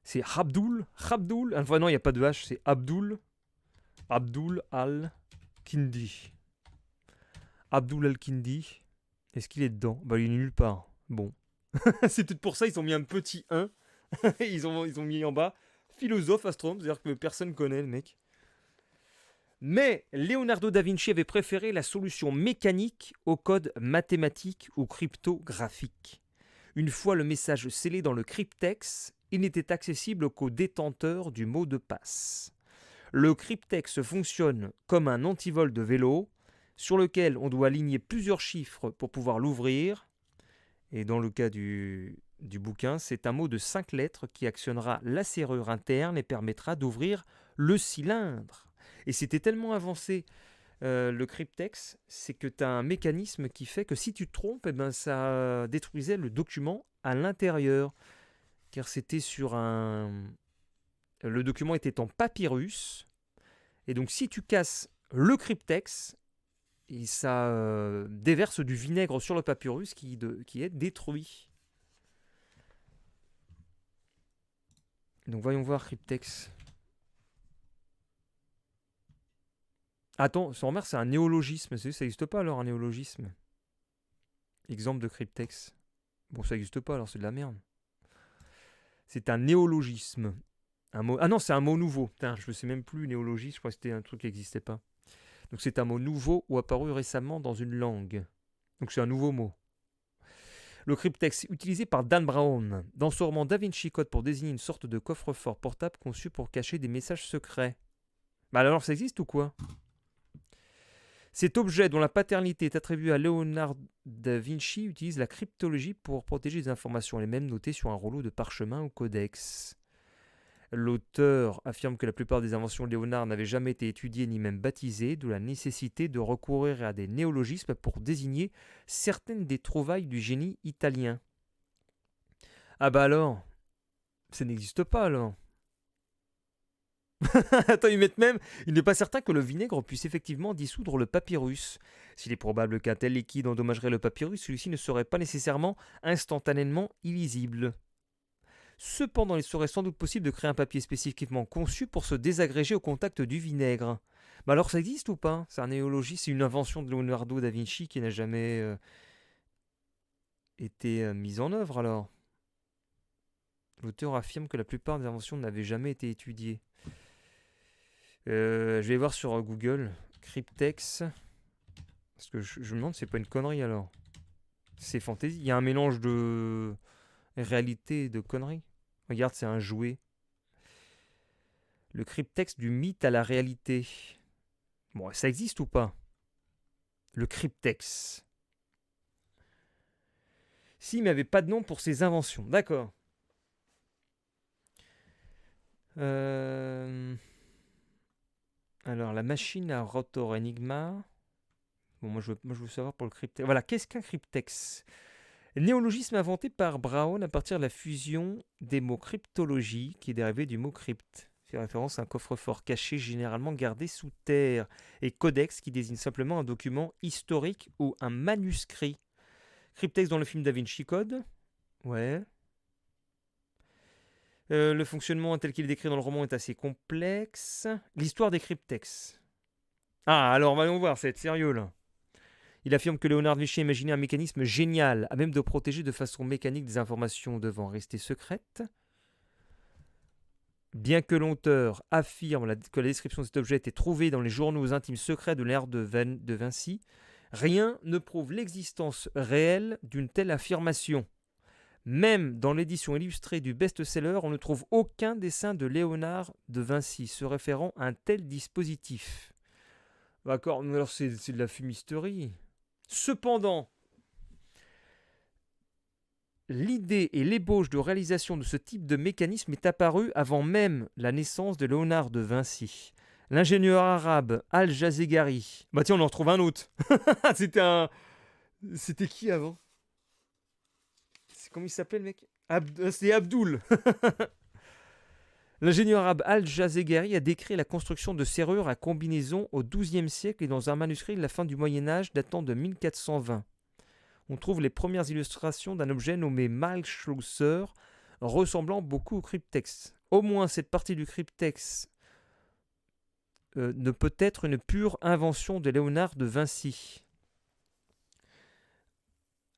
C'est Abdul. Enfin non, il n'y a pas de H, c'est Abdul al-Kindi. Abdul al-Kindi. Est-ce qu'il est dedans? Bah, il est nulle part. Bon. C'est peut-être pour ça ils ont mis un petit 1. ils ont mis en bas philosophe astronome, c'est-à-dire que personne connaît le mec. Mais Leonardo da Vinci avait préféré la solution mécanique au code mathématique ou cryptographique. Une fois le message scellé dans le cryptex, il n'était accessible qu'aux détenteurs du mot de passe. Le cryptex fonctionne comme un antivol de vélo sur lequel on doit aligner plusieurs chiffres pour pouvoir l'ouvrir. Et dans le cas du bouquin, c'est un mot de 5 lettres qui actionnera la serrure interne et permettra d'ouvrir le cylindre. Et c'était tellement avancé le cryptex, c'est que tu as un mécanisme qui fait que si tu te trompes, eh ben, ça détruisait le document à l'intérieur. Car c'était sur un... Le document était en papyrus. Et donc si tu casses le cryptex, et ça déverse du vinaigre sur le papyrus qui est détruit. Donc voyons voir cryptex. Attends, sans remarque, c'est un néologisme. Ça n'existe pas alors un néologisme. Exemple de cryptex. Bon, ça n'existe pas alors, c'est de la merde. C'est un néologisme. Un mot... Ah non, c'est un mot nouveau. Putain, je ne sais même plus néologisme, je crois que c'était un truc qui n'existait pas. Donc c'est un mot nouveau ou apparu récemment dans une langue. Donc c'est un nouveau mot. Le cryptex utilisé par Dan Brown dans son roman Da Vinci Code pour désigner une sorte de coffre-fort portable conçu pour cacher des messages secrets. Bah alors ça existe ou quoi? Cet objet dont la paternité est attribuée à Leonardo da Vinci utilise la cryptologie pour protéger des informations, les mêmes notées sur un rouleau de parchemin ou codex. L'auteur affirme que la plupart des inventions de Léonard n'avaient jamais été étudiées ni même baptisées, d'où la nécessité de recourir à des néologismes pour désigner certaines des trouvailles du génie italien. Ah bah alors, ça n'existe pas alors. Attends, ils mettent même, il n'est pas certain que le vinaigre puisse effectivement dissoudre le papyrus. S'il est probable qu'un tel liquide endommagerait le papyrus, celui-ci ne serait pas nécessairement instantanément illisible. Cependant, il serait sans doute possible de créer un papier spécifiquement conçu pour se désagréger au contact du vinaigre. Mais alors ça existe ou pas? C'est un néologisme, c'est une invention de Leonardo da Vinci qui n'a jamais été mise en œuvre alors. L'auteur affirme que la plupart des inventions n'avaient jamais été étudiées. Je vais voir sur Google, cryptex, parce que je me demande si c'est pas une connerie alors. C'est fantaisie, il y a un mélange de réalité et de conneries. Regarde, c'est un jouet. Le cryptex du mythe à la réalité. Bon, ça existe ou pas? Le cryptex. Si, il n'avait pas de nom pour ses inventions. D'accord. Alors, la machine à rotor Enigma. Bon, moi, je veux savoir pour le cryptex. Voilà, qu'est-ce qu'un cryptex? Néologisme inventé par Brown à partir de la fusion des mots cryptologie, qui est dérivé du mot crypte. Fait référence à un coffre-fort caché généralement gardé sous terre, et codex qui désigne simplement un document historique ou un manuscrit. Cryptex dans le film Da Vinci Code. Ouais. Le fonctionnement tel qu'il est décrit dans le roman est assez complexe. L'histoire des cryptex. Ah, alors allons voir, ça va être sérieux là. Il affirme que Léonard de Vinci a imaginé un mécanisme génial, à même de protéger de façon mécanique des informations devant rester secrètes. Bien que l'auteur affirme que la description de cet objet était trouvée dans les journaux intimes secrets de l'ère de Vinci, rien ne prouve l'existence réelle d'une telle affirmation. Même dans l'édition illustrée du best-seller, on ne trouve aucun dessin de Léonard de Vinci se référant à un tel dispositif. D'accord, mais alors c'est de la fumisterie. Cependant, l'idée et l'ébauche de réalisation de ce type de mécanisme est apparue avant même la naissance de Léonard de Vinci. L'ingénieur arabe Al-Jazegari. Bah tiens, on en retrouve un autre. C'était qui avant? Comment il s'appelait le mec? C'est Abdul. L'ingénieur arabe Al-Jazegari a décrit la construction de serrures à combinaison au XIIe siècle et dans un manuscrit de la fin du Moyen-Âge datant de 1420. On trouve les premières illustrations d'un objet nommé Malschlosser, ressemblant beaucoup au cryptex. Au moins cette partie du cryptex ne peut être une pure invention de Léonard de Vinci.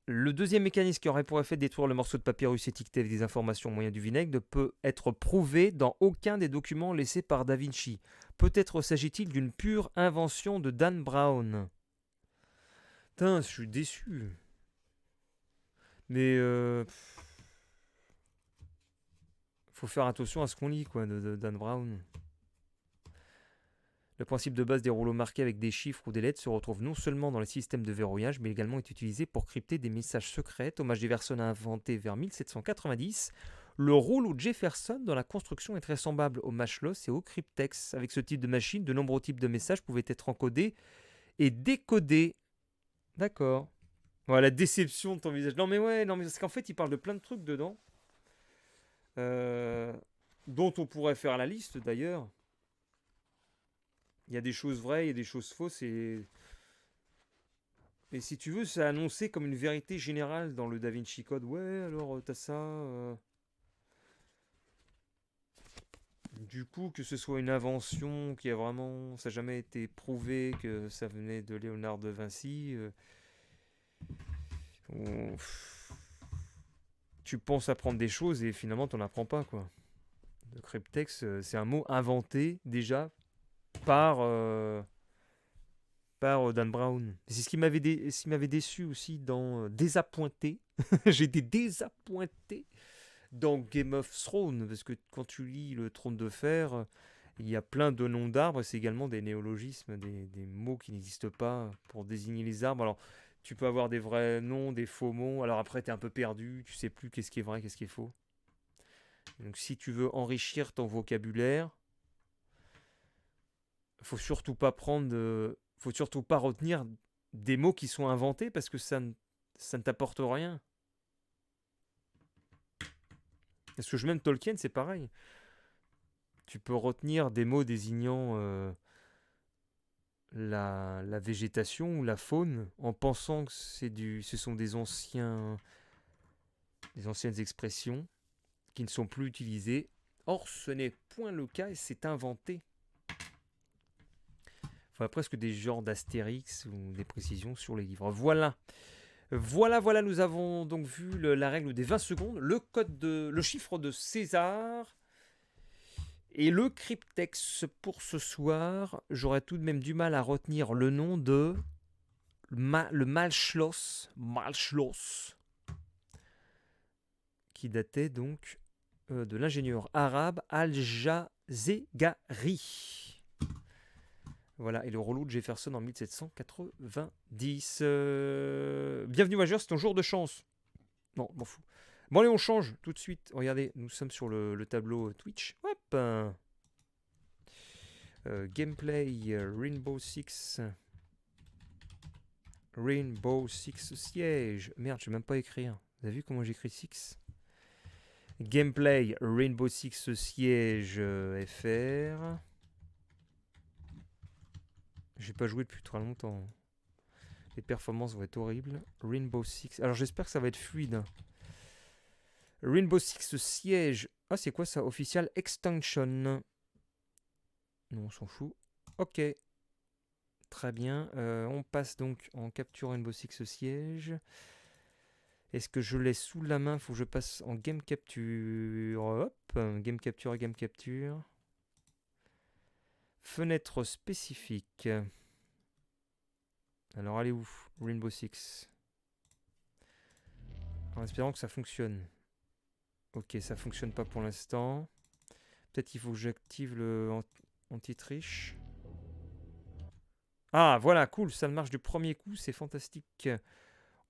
Le deuxième mécanisme qui aurait pour effet de détruire le morceau de papyrus étiqueté avec des informations au moyen du vinaigre ne peut être prouvé dans aucun des documents laissés par Da Vinci. Peut-être s'agit-il d'une pure invention de Dan Brown. Putain, je suis déçu. Mais faut faire attention à ce qu'on lit, quoi, de Dan Brown. Le principe de base des rouleaux marqués avec des chiffres ou des lettres se retrouve non seulement dans les systèmes de verrouillage, mais également est utilisé pour crypter des messages secrets. Thomas Jefferson a inventé vers 1790 le rouleau Jefferson dont la construction est très semblable au Mashlos et au cryptex. Avec ce type de machine, de nombreux types de messages pouvaient être encodés et décodés. D'accord. Voilà, la déception de ton visage. Non mais ouais, non mais parce qu'en fait, il parle de plein de trucs dedans. Dont on pourrait faire la liste d'ailleurs. Il y a des choses vraies, il y a des choses fausses et si tu veux, c'est annoncé comme une vérité générale dans le Da Vinci Code. Ouais, alors t'as ça. Du coup, que ce soit une invention qui a vraiment, ça n'a jamais été prouvé que ça venait de Léonard de Vinci. Tu penses apprendre des choses et finalement t'en apprends pas, quoi. Le cryptex, c'est un mot inventé déjà par Dan Brown. C'est ce qui m'avait déçu aussi dans Désappointé. J'ai été désappointé dans Game of Thrones, parce que quand tu lis le Trône de Fer, il y a plein de noms d'arbres, c'est également des néologismes, des mots qui n'existent pas pour désigner les arbres. Alors, tu peux avoir des vrais noms, des faux mots, alors après, tu es un peu perdu, tu sais plus qu'est-ce qui est vrai, qu'est-ce qui est faux. Donc, si tu veux enrichir ton vocabulaire, faut surtout pas faut surtout pas retenir des mots qui sont inventés parce que ça ne t'apporte rien. Parce que même Tolkien, c'est pareil. Tu peux retenir des mots désignant la végétation ou la faune en pensant que ce sont des anciennes expressions qui ne sont plus utilisées. Or, ce n'est point le cas et c'est inventé. Il faudrait presque des genres d'astérix ou des précisions sur les livres. Voilà. Voilà, nous avons donc vu la règle des 20 secondes, le chiffre de César et le cryptex pour ce soir. J'aurais tout de même du mal à retenir le nom de le Malschloss, qui datait donc de l'ingénieur arabe Al-Jazegari. Voilà, et le rouleau de Jefferson en 1790. Bienvenue majeur, c'est ton jour de chance. Non, m'en fous. Bon, allez, on change tout de suite. Regardez, nous sommes sur le tableau Twitch. Hop. Gameplay Rainbow Six. Rainbow Six siège. Merde, je vais même pas écrire. Vous avez vu comment j'écris 6? Gameplay Rainbow Six siège FR. J'ai pas joué depuis très longtemps. Les performances vont être horribles. Rainbow Six. Alors j'espère que ça va être fluide. Rainbow Six siège. Ah, c'est quoi ça? Official Extinction. Non, on s'en fout. Ok. Très bien. On passe donc en capture Rainbow Six siège. Est-ce que je l'ai sous la main? Faut que je passe en game capture. Hop. Game capture et game capture. Fenêtre spécifique. Alors, allez où? Rainbow Six. En espérant que ça fonctionne. Ok, ça fonctionne pas pour l'instant. Peut-être qu'il faut que j'active le anti-triche. Ah, voilà, cool, ça marche du premier coup, c'est fantastique.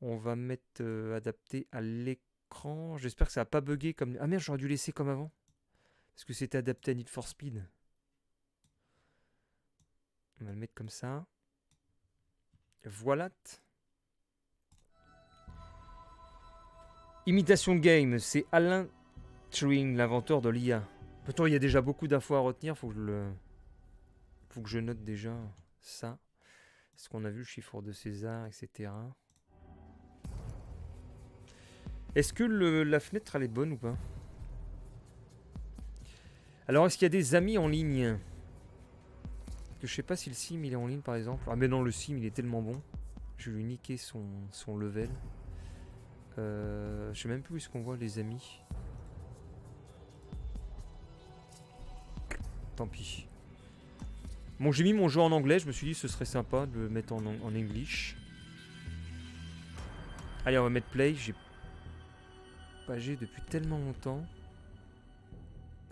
On va mettre adapté à l'écran. J'espère que ça va pas bugger comme... Ah merde, j'aurais dû laisser comme avant. Parce que c'était adapté à Need for Speed. On va le mettre comme ça. Voilà. Imitation Game, c'est Alain Turing, l'inventeur de l'IA. Pourtant, il y a déjà beaucoup d'infos à retenir. Faut que je note déjà ça. Ce qu'on a vu, le chiffre de César, etc. Est-ce que la fenêtre, elle est bonne ou pas? Alors, est-ce qu'il y a des amis en ligne? Que je sais pas si le sim, il est en ligne, par exemple. Ah, mais non, le sim, il est tellement bon. Je vais lui niquer son level. Je sais même plus où est-ce qu'on voit les amis. Tant pis. Bon, j'ai mis mon jeu en anglais. Je me suis dit ce serait sympa de le mettre en English. Allez, on va mettre play. J'ai pas joué depuis tellement longtemps.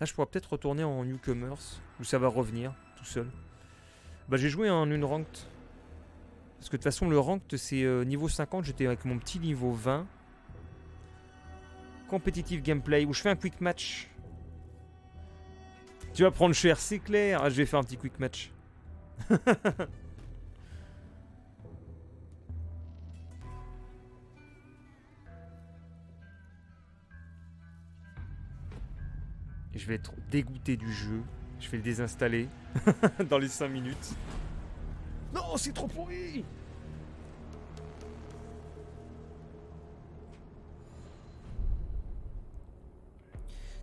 Là, je pourrais peut-être retourner en newcomers. Où ça va revenir tout seul. Bah, j'ai joué en une ranked. Parce que de toute façon, le ranked, c'est niveau 50. J'étais avec mon petit niveau 20. Competitive gameplay. Où je fais un quick match. Tu vas prendre cher, c'est clair. Ah, je vais faire un petit quick match. Et je vais être dégoûté du jeu. Je vais le désinstaller dans les 5 minutes. Non, c'est trop pourri.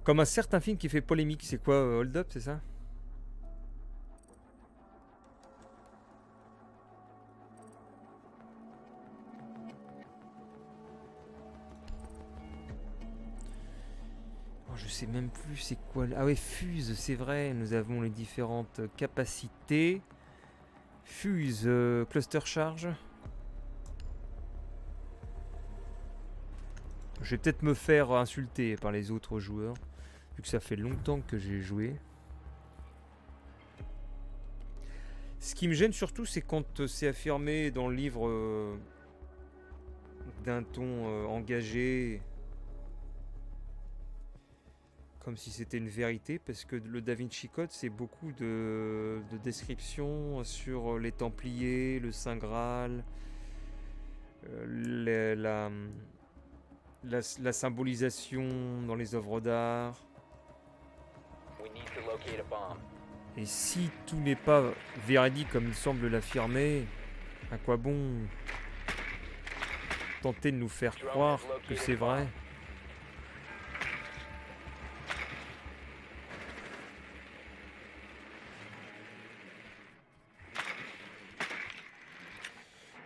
Comme un certain film qui fait polémique. C'est quoi, Hold Up, c'est ça? Je sais même plus c'est quoi. Ah ouais, Fuse, c'est vrai. Nous avons les différentes capacités. Fuse, cluster charge. Je vais peut-être me faire insulter par les autres joueurs. Vu que ça fait longtemps que j'ai joué. Ce qui me gêne surtout, c'est quand c'est affirmé dans le livre d'un ton engagé. Comme si c'était une vérité, parce que le Da Vinci Code, c'est beaucoup de descriptions sur les Templiers, le Saint Graal, la symbolisation dans les œuvres d'art. Et si tout n'est pas véridique comme il semble l'affirmer, à quoi bon tenter de nous faire croire que c'est vrai?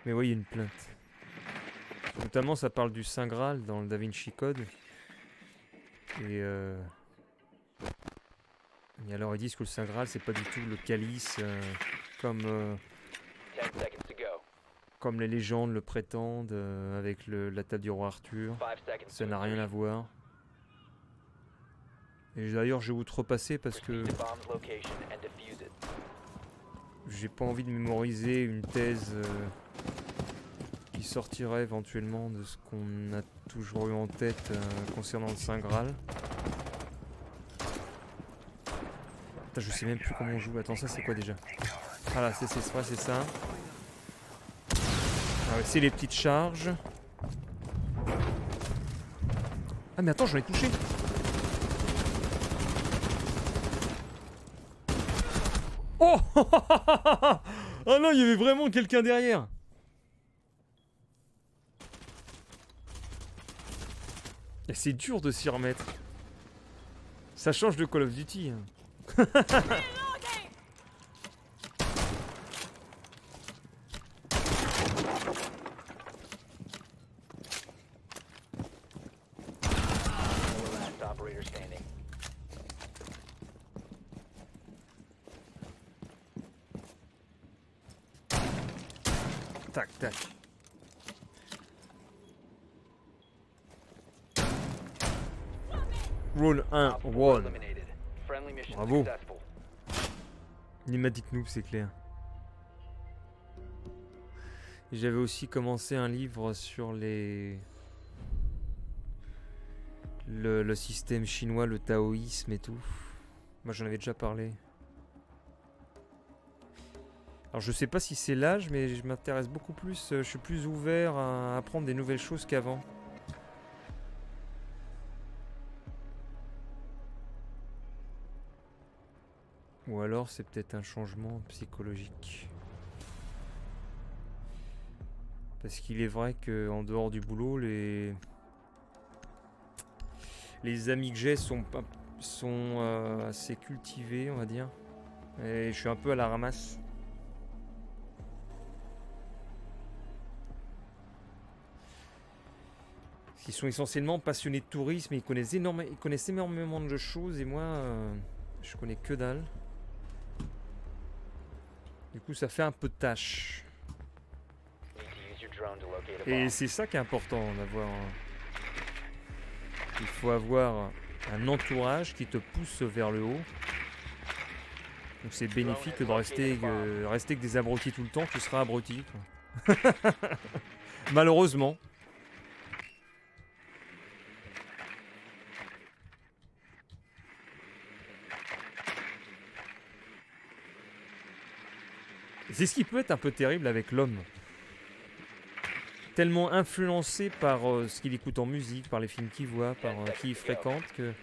Mais oui, il y a une plainte. Notamment, ça parle du Saint Graal dans le Da Vinci Code. Et alors, ils disent que le Saint Graal, c'est pas du tout le calice comme les légendes le prétendent avec la table du roi Arthur. Ça n'a rien à voir. Et d'ailleurs, je vais outrepasser parce que j'ai pas envie de mémoriser une thèse qui sortirait éventuellement de ce qu'on a toujours eu en tête concernant le Saint Graal. Putain, je sais même plus comment on joue. Attends, ça c'est quoi déjà? Ah là, c'est ça. Ah ouais, c'est les petites charges. Ah mais attends, j'en ai touché. Oh. Oh non, il y avait vraiment quelqu'un derrière. Et c'est dur de s'y remettre. Ça change de Call of Duty. Hein. Tac, tac. Roll 1, Op 4 one. eliminated. Friendly mission Bravo. successful. Pneumatique noob, c'est clair. Et j'avais aussi commencé un livre sur le système chinois, le taoïsme et tout. Moi j'en avais déjà parlé. Alors je sais pas si c'est l'âge, mais je m'intéresse beaucoup plus, je suis plus ouvert à apprendre des nouvelles choses qu'avant. Ou alors c'est peut-être un changement psychologique. Parce qu'il est vrai qu'en dehors du boulot, les amis que j'ai sont assez cultivés, on va dire. Et je suis un peu à la ramasse. Ils sont essentiellement passionnés de tourisme, ils connaissent énormément de choses et moi, je connais que dalle. Du coup, ça fait un peu de tâche. Need to use your drone to locate a Et bomb. c'est ça qui est important d'avoir. Il faut avoir un entourage qui te pousse vers le haut. Donc c'est bénéfique de rester avec des abrutis tout le temps, tu seras abruti, quoi. Malheureusement. C'est ce qui peut être un peu terrible avec l'homme. Tellement influencé par ce qu'il écoute en musique, par les films qu'il voit, par qui il fréquente, que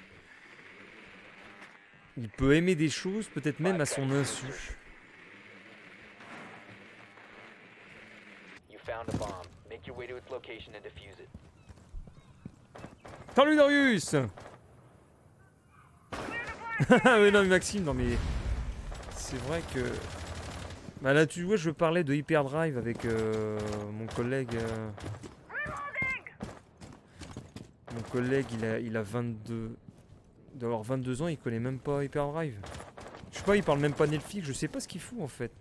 il peut aimer des choses, peut-être même à son insu. You found a bomb. Make your way to its location and defuse it. Salut Darius. Mais non mais Maxime, non mais c'est vrai que bah là tu vois, je parlais de Hyperdrive avec mon collègue. Mon collègue, il a 22, d'avoir 22 ans, il connaît même pas Hyperdrive. Je sais pas, il parle même pas Netflix, je sais pas ce qu'il fout en fait.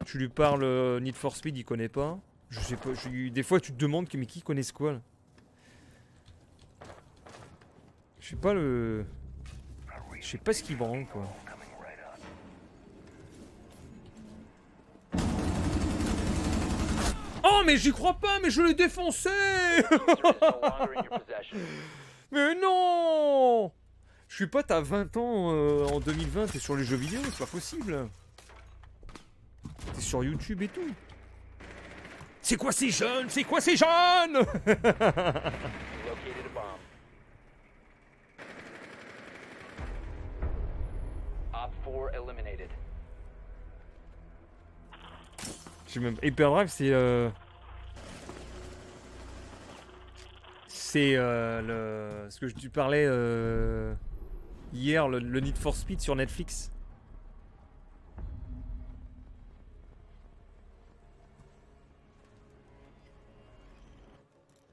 Tu lui parles Need for Speed, il connaît pas. Je sais pas, des fois tu te demandes mais qui connaissent quoi là. Je sais pas je sais pas ce qu'il branle quoi. Oh mais j'y crois pas, mais je l'ai défoncé. Diffuser is no longer in your possession. Mais non. Je suis pas t'as 20 ans en 2020, t'es sur les jeux vidéo, c'est pas possible. T'es sur YouTube et tout. C'est quoi ces jeunes? C'est quoi ces jeunes? You located a bomb. Op 4 eliminated. J'ai même Hyperdrive, c'est ce que je te parlais hier, le Need for Speed sur Netflix.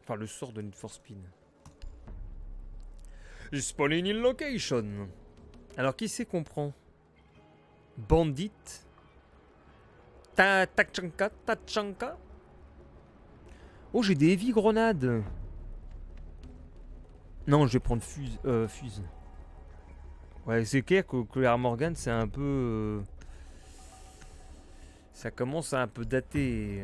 Enfin, le sort de Need for Speed. Spawning in location. Alors, qui c'est qu'on prend? Bandit. Tachanka. Oh, j'ai des heavy grenades. Non, je vais prendre Fuse. Ouais, c'est clair que l'Air Morgan, c'est un peu. Ça commence à un peu dater.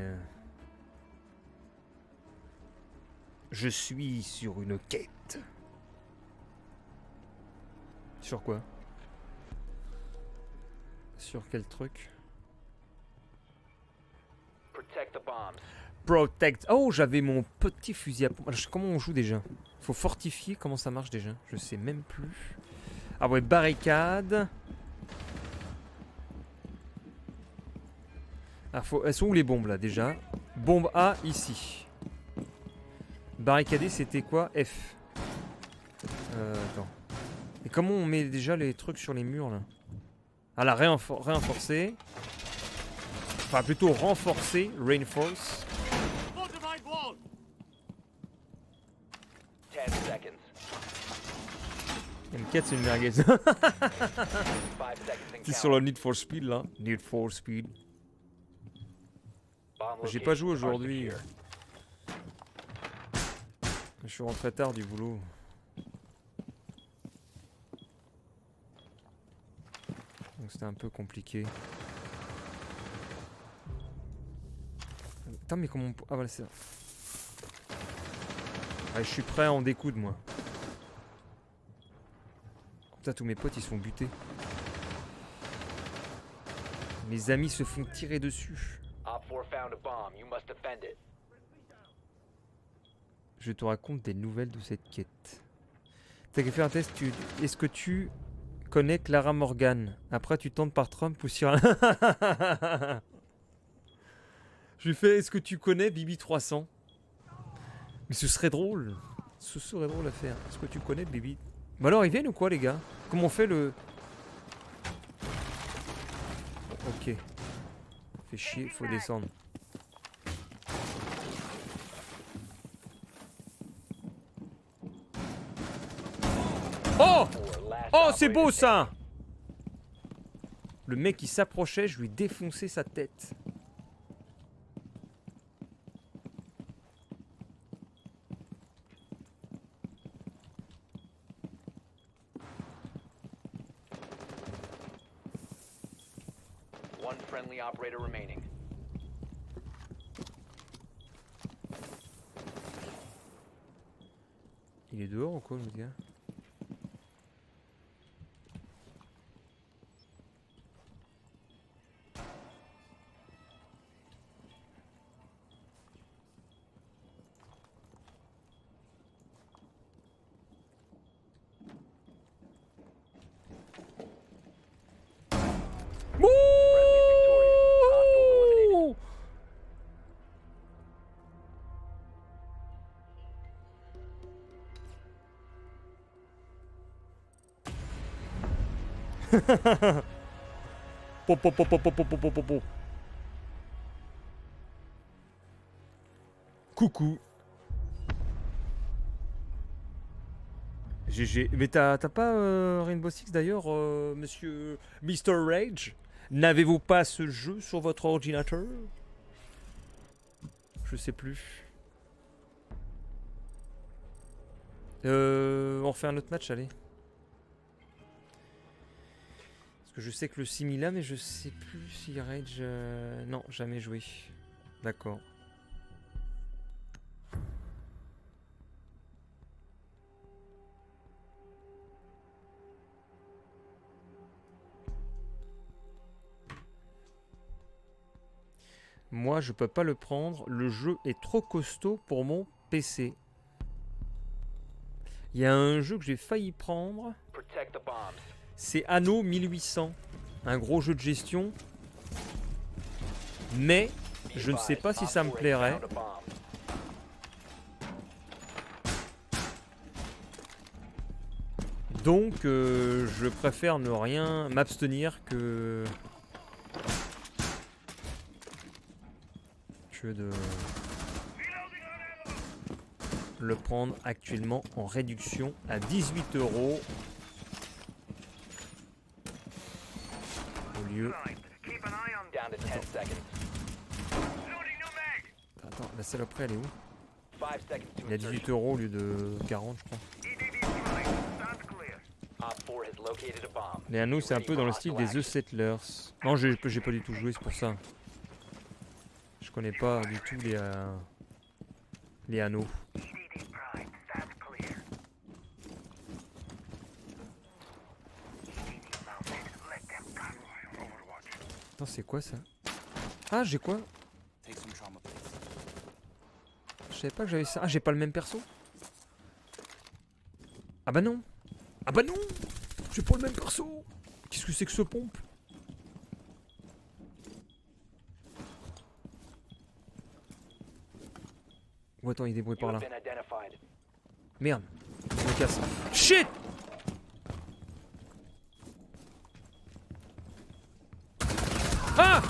Je suis sur une quête. Sur quoi? Sur quel truc? Protect the bombs. Protect. Oh, j'avais mon petit fusil à pompe. Alors, comment on joue déjà? Faut fortifier, comment ça marche déjà? Je sais même plus. Ah ouais, barricade. Ah, elles sont où les bombes là déjà? Bombe A ici. Barricader c'était quoi? F. Attends. Et comment on met déjà les trucs sur les murs là? Ah là, réenforcer. Enfin plutôt renforcer, reinforce. 10 seconds. M4 c'est une merguez. 5 seconds and C'est sur count. le Need for Speed là. Need for Speed. Bomb J'ai pas joué locations are aujourd'hui. secure. Je suis rentré tard du boulot. Donc c'était un peu compliqué. Attends, mais comment on... Ah voilà, c'est ça. Allez, je suis prêt à en découdre, moi. Putain, tous mes potes, ils se font buter. Mes amis se font tirer dessus. Op 4 found a bomb. You must defend it. Je te raconte des nouvelles de cette quête. T'as qu'à faire un test. Est-ce que tu connais Clara Morgan? Après, tu tentes par Trump ou sur un... Je lui fais, est-ce que tu connais Bibi 300? Mais ce serait drôle. Ce serait drôle à faire. Est-ce que tu connais Bibi? Bah alors, ils viennent ou quoi, les gars? Comment on fait le... Ok. Fait chier, faut descendre. Oh! Oh, c'est beau ça! Le mec qui s'approchait, je lui défonçais sa tête. One friendly operator remaining. Il est dehors ou quoi, le gars? Friendly is victorious. Hostiles eliminated. Ouh! Po, po, po, po, po, po, po, po, po, po. Coucou. GG. Mais t'as pas Rainbow Six d'ailleurs, monsieur Mr. Rage? N'avez-vous pas ce jeu sur votre ordinateur? Je sais plus. On refait un autre match, allez. Parce que je sais que le sim il a, mais je sais plus si Rage... Non, jamais joué. D'accord. Moi, je peux pas le prendre. Le jeu est trop costaud pour mon PC. Il y a un jeu que j'ai failli prendre. Protect the bombs. C'est Anno 1800. Un gros jeu de gestion. Mais je ne sais pas si ça me plairait. Donc, je préfère ne rien m'abstenir que de le prendre actuellement en réduction à 18 € au lieu. Down to 10 seconds. Attends, la saloperie elle est où? 5 seconds to Il y a 18 € au lieu de 40, je crois. Op 4 has located a bomb. Les anneaux, c'est un peu dans le style des The Settlers. Non, j'ai pas du tout joué, c'est pour ça. Je connais pas du tout les anneaux. Attends, c'est quoi ça? Ah, j'ai quoi? Je savais pas que j'avais ça. Ah, j'ai pas le même perso? Ah bah non! Ah bah non! J'ai pas le même perso! Qu'est-ce que c'est que ce pompe? Oh, attends, il débrouille You par là. have been identified. Merde! Je me casse. Shit! Ah!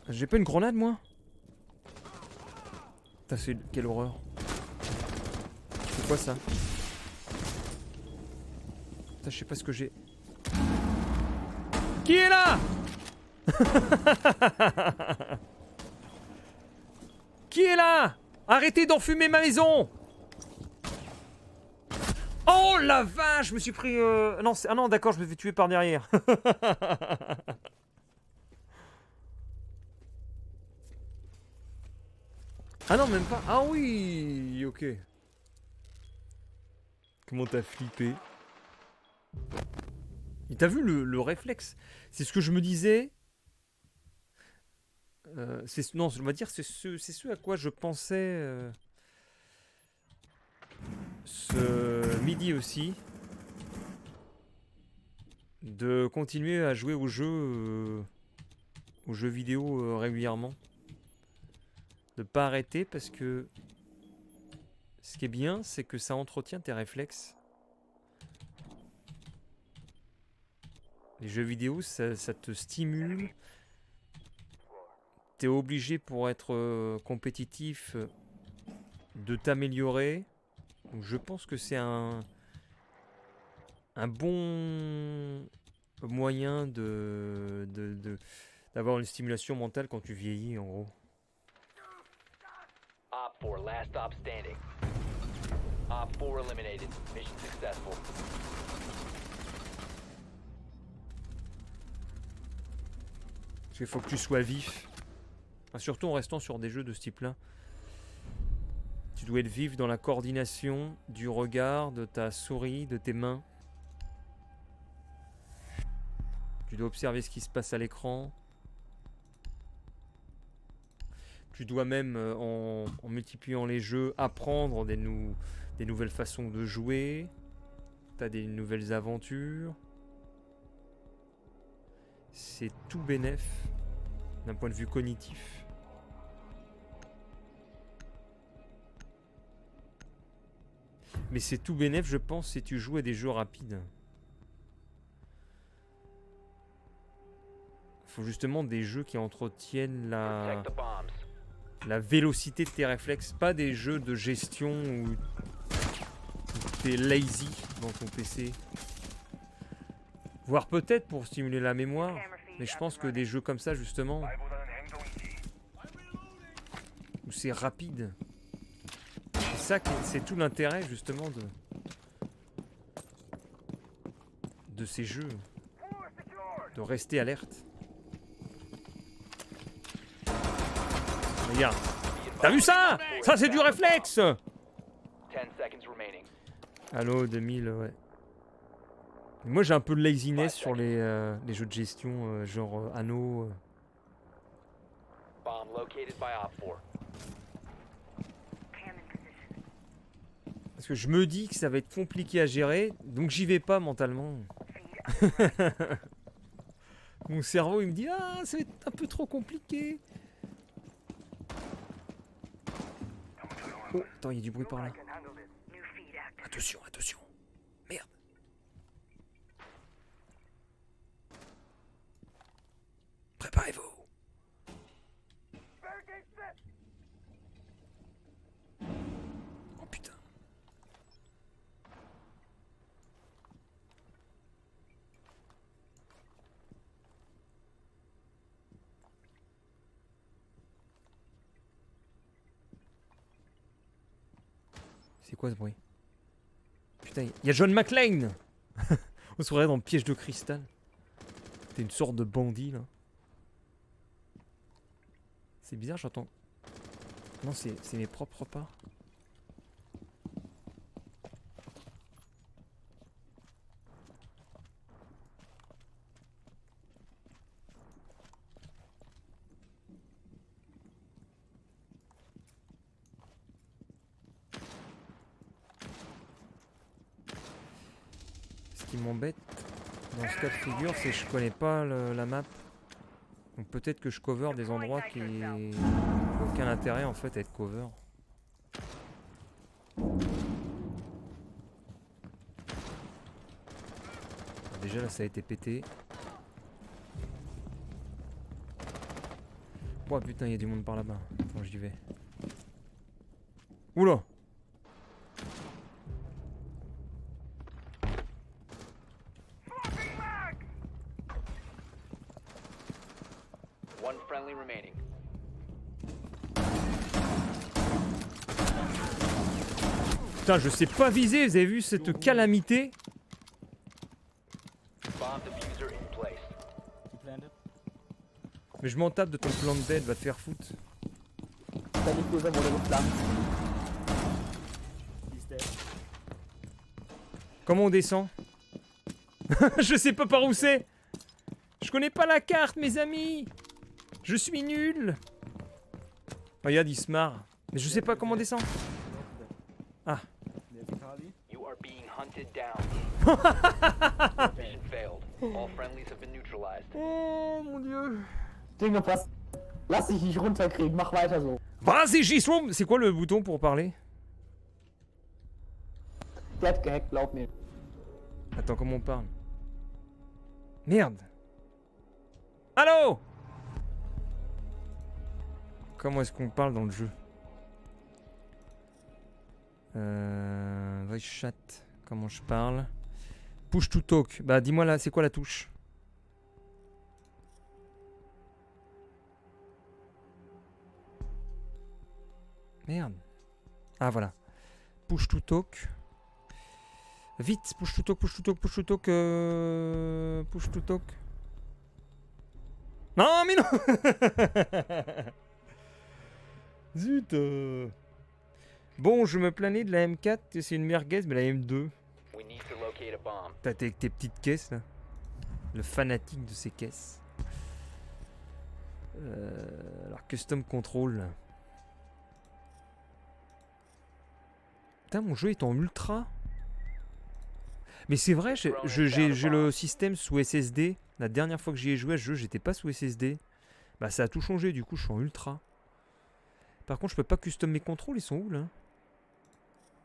J'ai pas une grenade moi? Putain, c'est quelle horreur. C'est quoi ça? Putain, je sais pas ce que j'ai. Qui est là? Qui Qui est là? Arrêtez d'enfumer ma maison! Oh la vache, je me suis pris... Non, ah non, d'accord, je me fais tuer par derrière. Ah non, même pas. Ah oui, ok. Comment t'as flippé? Et t'as vu le réflexe? C'est ce que je me disais. Non, on va dire c'est ce à quoi je pensais ce midi aussi. De continuer à jouer aux jeux vidéo régulièrement. De pas arrêter parce que ce qui est bien, c'est que ça entretient tes réflexes. Les jeux vidéo, ça te stimule. T'es obligé pour être compétitif de t'améliorer. Donc je pense que c'est un bon moyen d'avoir une stimulation mentale quand tu vieillis en gros. Op 4, last stop standing. Op 4 eliminated. Mission successful. Parce qu'il faut que tu sois vif. Enfin, surtout en restant sur des jeux de ce type-là. Tu dois être vif dans la coordination du regard, de ta souris, de tes mains. Tu dois observer ce qui se passe à l'écran. Tu dois même, en multipliant les jeux, apprendre des nouvelles façons de jouer. Tu as des nouvelles aventures. C'est tout bénef d'un point de vue cognitif. Mais c'est tout bénef, je pense, si tu joues à des jeux rapides. Il faut justement des jeux qui entretiennent Protect the bombs. la vélocité de tes réflexes, pas des jeux de gestion où t'es lazy dans ton PC. Voire peut-être pour stimuler la mémoire, mais je pense que des jeux comme ça justement, où c'est rapide, c'est tout l'intérêt justement de ces jeux, de rester alerte. Regarde, t'as vu ça? Ça c'est du réflexe! 10 seconds remaining. Halo 2000, ouais. Moi j'ai un peu de laziness sur les jeux de gestion, genre Anno. Bomb located by Op 4. Parce que je me dis que ça va être compliqué à gérer, donc j'y vais pas mentalement. Mon cerveau il me dit ah ça va être un peu trop compliqué. Oh, attends, il y a du bruit par là. Attention, attention. Merde. Préparez-vous. Oh putain. C'est quoi ce bruit? Putain, il y a John McClane. On se croirait dans le piège de cristal. T'es une sorte de bandit là. C'est bizarre, j'entends. Non, c'est mes propres pas. Ce qui m'embête dans ce cas de figure, c'est que je connais pas la map. Donc peut-être que je cover des endroits qui n'ont aucun intérêt en fait à être cover. Déjà là ça a été pété. Oh putain il y a du monde par là-bas. Attends j'y vais. Oula. One friendly remaining. Putain, je sais pas viser, vous avez vu cette calamité? Bomb diffuser in place. You planted? Mais je m'en tape de ton plan de dead, va te faire foutre. Der Diffuser wurde gepflanzt. He's dead. Comment on descend? Je sais pas par où c'est. Je connais pas la carte, mes amis. Je suis nul. Regarde, il se marre. Mais je sais pas comment on descend. Ah. There's Kali. You are being hunted down. Mission failed. All friendlies have been neutralized. Oh mon dieu. Dinge, was? Lass dich nicht runterkriegen, mach weiter so. Vas-y, j'y suis. C'est quoi le bouton pour parler? Der hat gehackt, glaub mir. Attends, comment on parle? Merde. Allô? Comment est-ce qu'on parle dans le jeu? Voice chat. Comment je parle? Push to talk. Bah dis-moi là, c'est quoi la touche? Merde. Ah voilà. Push to talk. Vite, push to talk, push to talk, push to talk, push to talk. Non mais non. Zut. Bon, je me planais de la M4, c'est une merguez, mais la M2. We need to locate a bomb. T'as avec tes petites caisses là. Le fanatique de ces caisses. Alors, custom control. Là. Putain, mon jeu est en ultra. Mais c'est vrai, j'ai le système sous SSD. La dernière fois que j'y ai joué à ce jeu, j'étais pas sous SSD. Bah, ça a tout changé, du coup, je suis en ultra. Par contre, je peux pas custom mes contrôles, ils sont où là?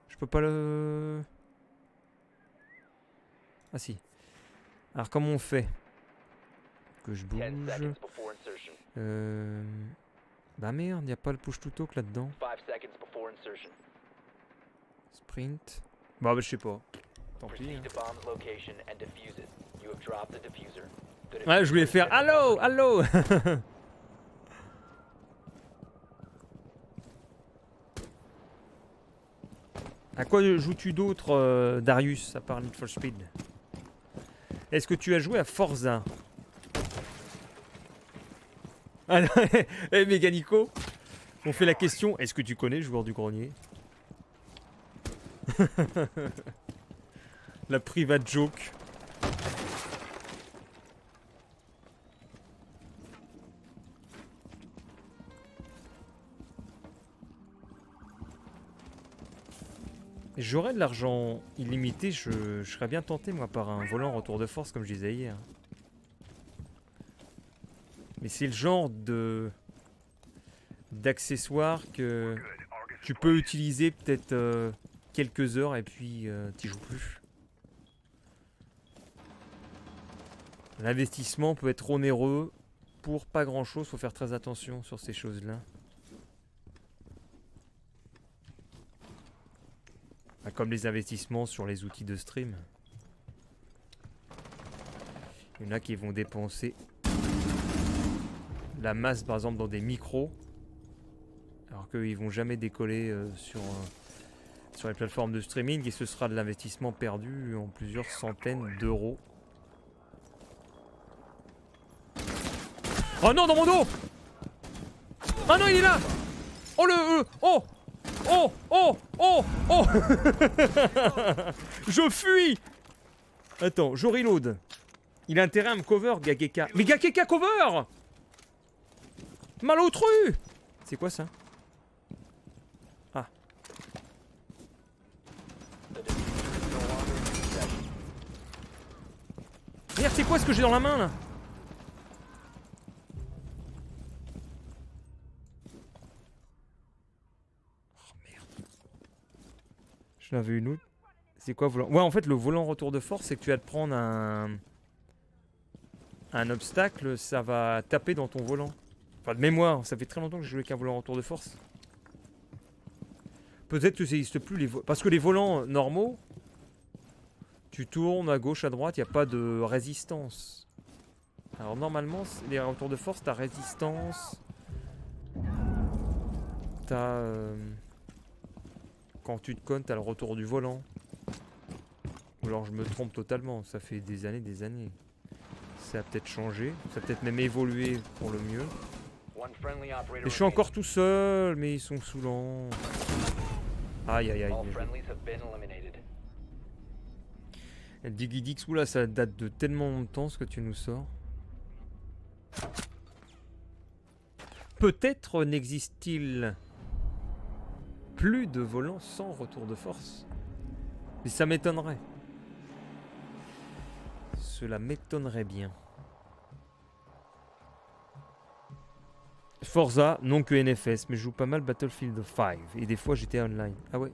Je peux pas le. Ah si. Alors comment on fait? Que je 10 bouge. seconds before insertion. Bah merde, y a pas le push to talk là-dedans. 5 seconds before insertion. Sprint. Bah, je sais pas. Tant pis. Proceed Hein. to bomb's location and defuse it. You have dropped the diffuser. The Ouais, je voulais diffuser faire has been allô, recovered. allô. À quoi joues-tu d'autre, Darius, à part Need for Speed? Est-ce que tu as joué à Forza? Ah non, Méganico, on fait la question, est-ce que tu connais le joueur du grenier? La private joke. J'aurais de l'argent illimité, je serais bien tenté moi par un volant retour de force comme je disais hier. Mais c'est le genre de d'accessoire que tu peux utiliser peut-être quelques heures et puis t'y joues plus. L'investissement peut être onéreux pour pas grand chose, faut faire très attention sur ces choses-là. Comme les investissements sur les outils de stream. Il y en a qui vont dépenser la masse par exemple dans des micros. Alors qu'ils vont jamais décoller sur les plateformes de streaming et ce sera de l'investissement perdu en plusieurs centaines d'euros. Oh non, dans mon dos! Ah non, il est là! Oh le... oh! Oh! Oh! Oh! Oh! Je fuis! Attends, je reload. Il a intérêt à me cover, Gakeka. Mais Gakeka cover! Malotru! C'est quoi ça? Ah. The diffuser is no longer in possession. Merde, c'est quoi ce que j'ai dans la main là? J'en avais une autre. C'est quoi volant? Ouais, en fait, le volant retour de force, c'est que tu vas te prendre un obstacle, ça va taper dans ton volant. Enfin, de mémoire, ça fait très longtemps que j'ai joué avec un volant retour de force. Peut-être que ça n'existe plus les parce que les volants normaux, tu tournes à gauche, à droite, il n'y a pas de résistance. Alors normalement, les retours de force, t'as résistance, t'as quand tu te connes, t'as le retour du volant. Ou alors je me trompe totalement, ça fait des années. Ça a peut-être changé, ça a peut-être même évolué pour le mieux. One friendly operator Et je suis encore tout seul, mais ils sont saoulants. Aïe aïe aïe. All friendlies have been eliminated. Digidix, oula, ça date de tellement longtemps ce que tu nous sors. Peut-être n'existe-t-il plus de volants sans retour de force. Mais ça m'étonnerait. Cela m'étonnerait bien. Forza, non que NFS, mais je joue pas mal Battlefield 5 et des fois GTA Online. Ah ouais.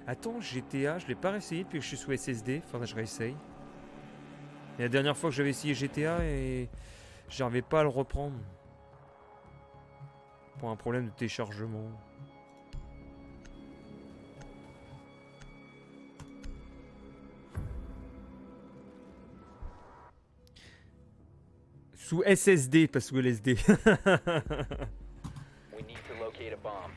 Attends, GTA, je l'ai pas réessayé depuis que je suis sous SSD. Faudrait que je réessaye. Et la dernière fois que j'avais essayé GTA et j'arrivais pas à le reprendre. Pour un problème de téléchargement. Sous SSD, pas sous LSD. We need to locate a bomb.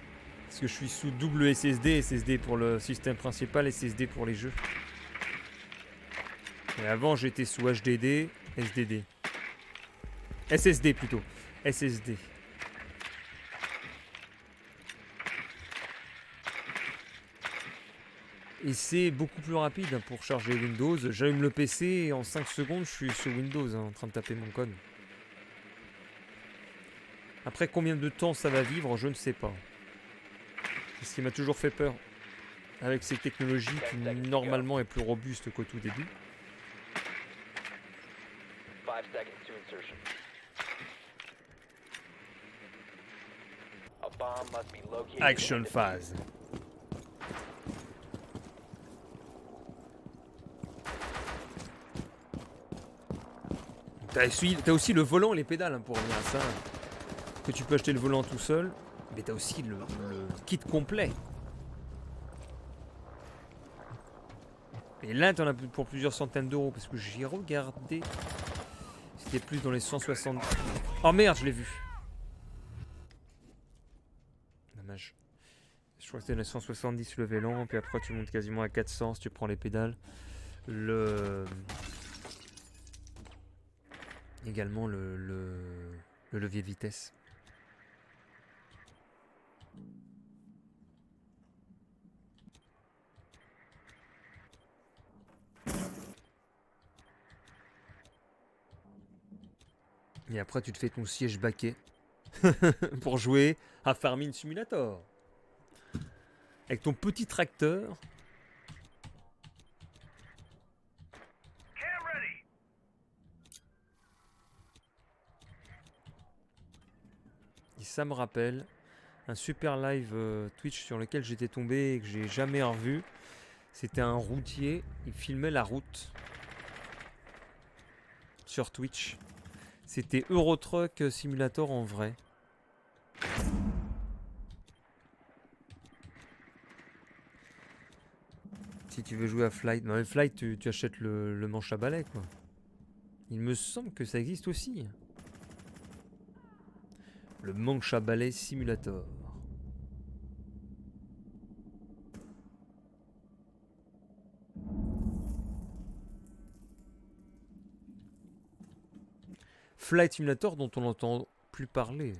Parce que je suis sous double SSD, SSD pour le système principal, SSD pour les jeux. Et avant j'étais sous HDD, SDD. SSD plutôt. SSD. Et c'est beaucoup plus rapide hein, pour charger Windows. J'allume le PC et en 5 secondes je suis sur Windows hein, en train de taper mon code. Après combien de temps ça va vivre, je ne sais pas. C'est ce qui m'a toujours fait peur. Avec ces technologies qui normalement est plus robuste qu'au tout début. 5 seconds to insertion. A bomb must be located. Action phase. T'as aussi le volant et les pédales hein, pour revenir à ça. Que tu peux acheter le volant tout seul, mais t'as aussi le kit complet. Et là t'en as pour plusieurs centaines d'euros parce que j'ai regardé. C'était plus dans les 160. Oh merde, je l'ai vu. Dommage. Je crois que c'était les 170 le vélo, puis après tu montes quasiment à 400 si tu prends les pédales. Également le levier de vitesse. Et après tu te fais ton siège baquet pour jouer à Farming Simulator. Avec ton petit tracteur. Et ça me rappelle un super live Twitch sur lequel j'étais tombé et que j'ai jamais revu. C'était un routier, il filmait la route sur Twitch. C'était Euro Truck Simulator en vrai. Si tu veux jouer à Flight, non, Flight tu achètes le manche à balai quoi. Il me semble que ça existe aussi. Le manche à balai simulator. Flight Simulator dont on n'entend plus parler.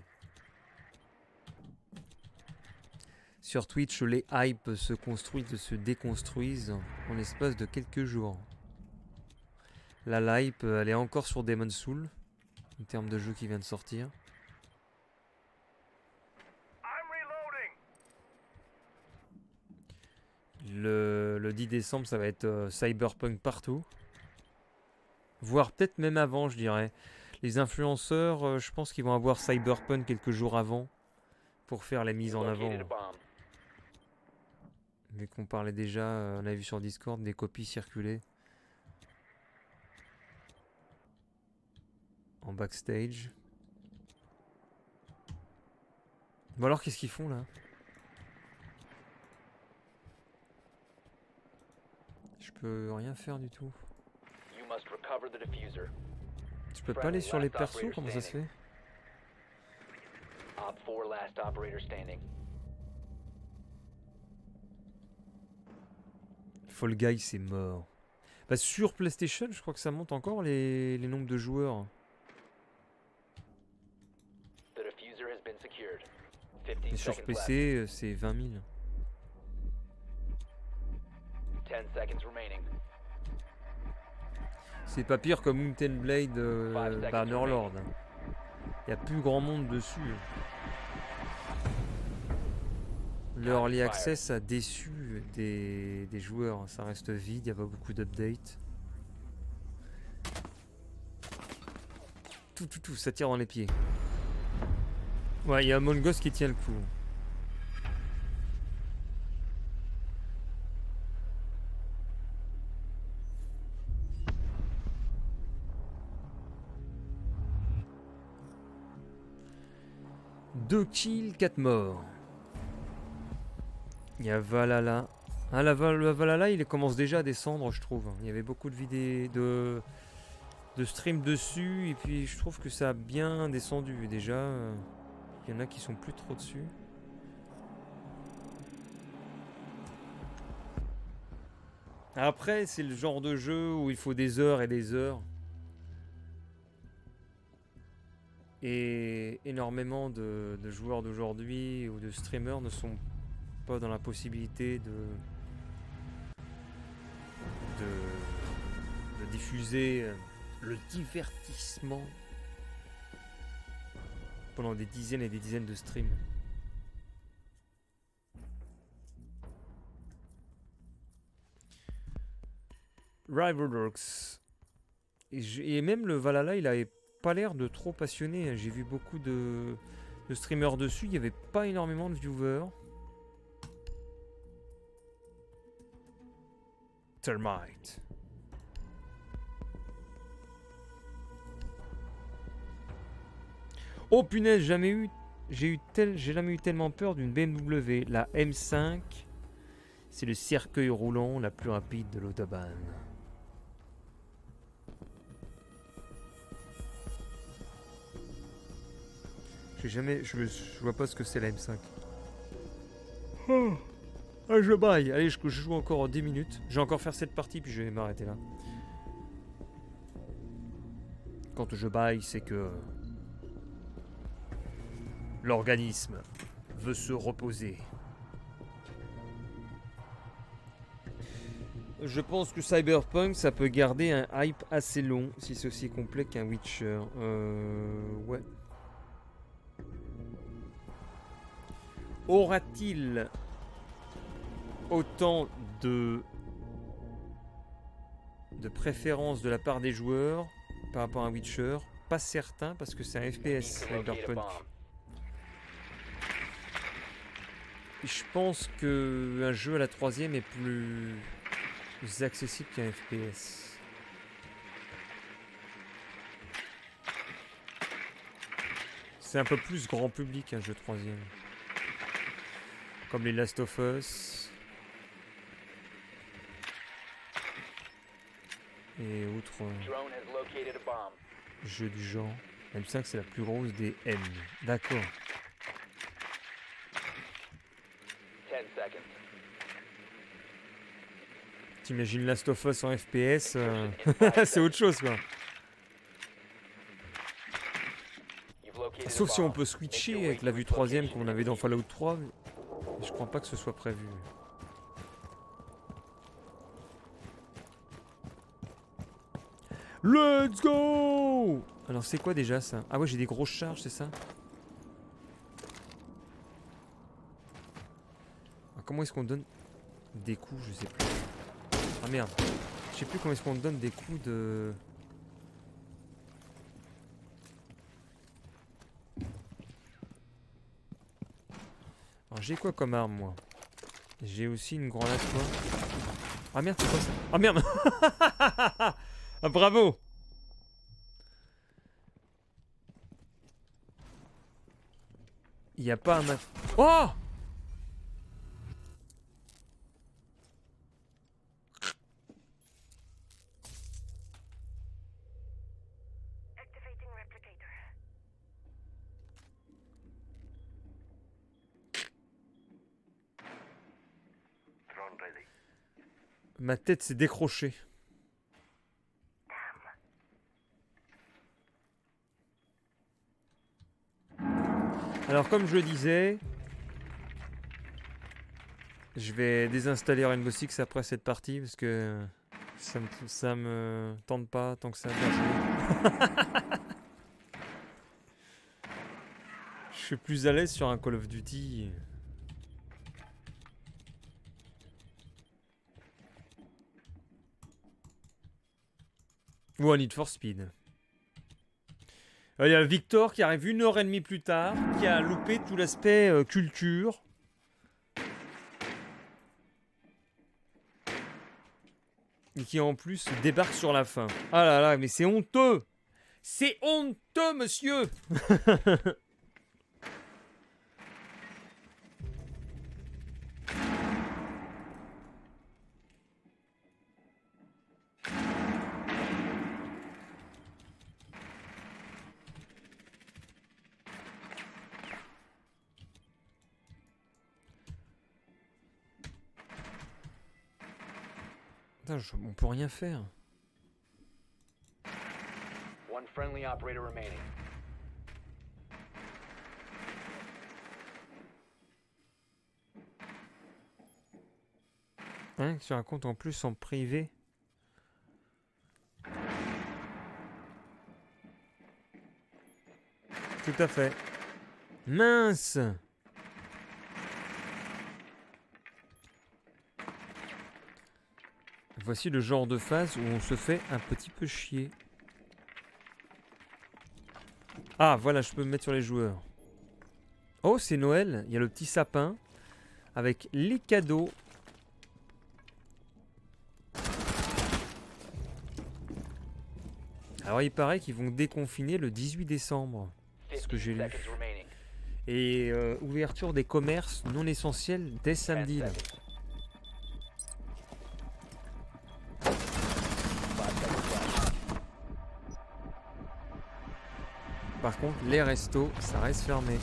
Sur Twitch, les hypes se construisent, se déconstruisent en l'espace de quelques jours. Là, la hype, elle est encore sur Demon's Souls, en termes de jeu qui vient de sortir. Le 10 décembre, ça va être Cyberpunk partout. Voire peut-être même avant, je dirais. Les influenceurs, je pense qu'ils vont avoir Cyberpunk quelques jours avant pour faire la mise en avant. Vu qu'on parlait déjà, on a vu sur Discord des copies circuler. En backstage. Bon alors qu'est-ce qu'ils font là? Je peux rien faire du tout. Je peux pas aller sur les persos, comment ça se fait? Fall Guys, c'est mort. Bah, sur PlayStation, je crois que ça monte encore les nombres de joueurs. The diffuser has been secured. 15 Et sur seconds left. PC, c'est 20 000. 10 seconds remaining. C'est pas pire comme Mountain Blade Bannerlord. Il y a plus grand monde dessus. L'Early Access a déçu des joueurs. Ça reste vide, il n'y a pas beaucoup d'updates. Tout, ça tire dans les pieds. Ouais, il y a Among Us qui tient le coup. Deux kills, 4 morts. Il y a Valhalla. Ah, le Valhalla, il commence déjà à descendre, je trouve. Il y avait beaucoup de vidéos de stream dessus, et puis je trouve que ça a bien descendu. Déjà, il y en a qui sont plus trop dessus. Après, c'est le genre de jeu où il faut des heures et des heures. Et énormément de joueurs d'aujourd'hui ou de streamers ne sont pas dans la possibilité de diffuser le divertissement pendant des dizaines et des dizaines de streams. Rivalworks. Et même le Valhalla, il avait pas l'air de trop passionné. J'ai vu beaucoup de streamers dessus. Il n'y avait pas énormément de viewers. Termite. Oh punaise, j'ai jamais eu tellement peur d'une BMW. La M5, c'est le cercueil roulant la plus rapide de l'autobahn. Je vois pas ce que c'est la M5. Oh. Ah, je baille. Allez, je joue encore 10 minutes. Je vais encore faire cette partie, puis je vais m'arrêter là. Quand je baille, c'est que l'organisme veut se reposer. Je pense que Cyberpunk, ça peut garder un hype assez long si c'est aussi complet qu'un Witcher. Ouais. Aura-t-il autant de préférence de la part des joueurs par rapport à un Witcher? Pas certain, parce que c'est un FPS, Cyberpunk. Et je pense qu'un jeu à la 3e est plus accessible qu'un FPS. C'est un peu plus grand public, un jeu 3e. Comme les Last of Us. Et autres jeux du genre. M5, c'est la plus grosse des M. D'accord. 10 seconds. T'imagines Last of Us en FPS, c'est autre chose quoi. Sauf si on peut switcher avec la vue 3ème comme on avait dans Fallout 3. Mais je crois pas que ce soit prévu. Let's go! Alors c'est quoi déjà ça? Ah ouais, j'ai des grosses charges, c'est ça? Alors, comment est-ce qu'on donne des coups? Je sais plus. Ah merde. Je sais plus comment est-ce qu'on donne des coups de... Alors j'ai quoi comme arme moi? J'ai aussi une grenade quoi. Ah merde, c'est quoi ça? Ah merde. Ah bravo. Il n'y a pas un mat... Oh! Ma tête s'est décrochée. Alors comme je le disais, je vais désinstaller Rainbow Six après cette partie parce que ça me tente pas tant que ça d'y jouer. Je suis plus à l'aise sur un Call of Duty. Ou un Need for Speed. Il y a Victor qui arrive 1h30 plus tard, qui a loupé tout l'aspect culture. Et qui en plus débarque sur la fin. Ah là là, mais c'est honteux! C'est honteux, monsieur! Putain, on peut rien faire. One friendly operator remaining. Hein, sur un compte en plus en privé. Tout à fait. Mince! Voici le genre de phase où on se fait un petit peu chier. Ah, voilà, je peux me mettre sur les joueurs. Oh, c'est Noël. Il y a le petit sapin avec les cadeaux. Alors, il paraît qu'ils vont déconfiner le 18 décembre. C'est ce que j'ai lu. Et ouverture des commerces non essentiels dès samedi. Là. Par contre, les restos, ça reste fermé.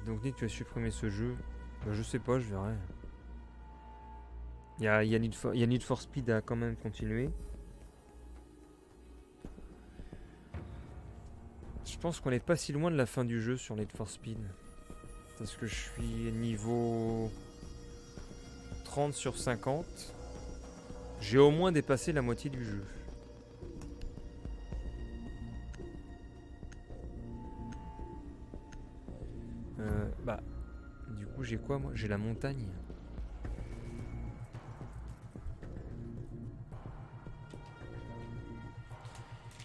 Donc Nick, tu as supprimé ce jeu. Bah, je sais pas, je verrai. Il y a Need for Speed à quand même continuer. Je pense qu'on n'est pas si loin de la fin du jeu sur Need for Speed. Parce que je suis niveau 30 sur 50. J'ai au moins dépassé la moitié du jeu. Bah, du coup j'ai quoi moi? J'ai la montagne.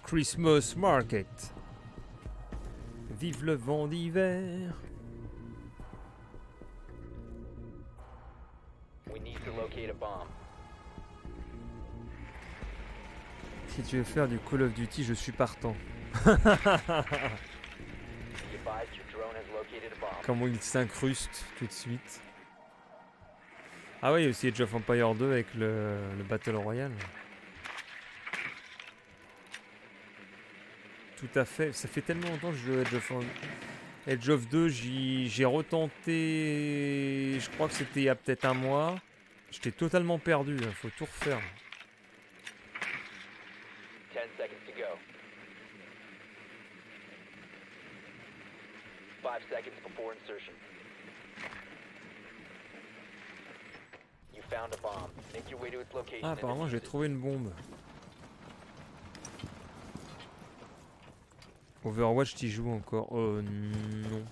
Christmas Market. Vive le vent d'hiver. Si tu veux faire du Call of Duty, je suis partant. Comment il s'incruste tout de suite. Ah oui, il y a aussi Age of Empire 2 avec le Battle Royale. Tout à fait. Ça fait tellement longtemps que je joue à Age of 2, j'ai retenté, je crois que c'était il y a peut-être un mois. J'étais totalement perdu, il faut tout refaire. 10 seconds to go. 5 seconds before insertion. You found a bomb. Make your way to its location. Ah, apparemment j'ai trouvé une bombe. Overwatch, t'y joues encore? Non.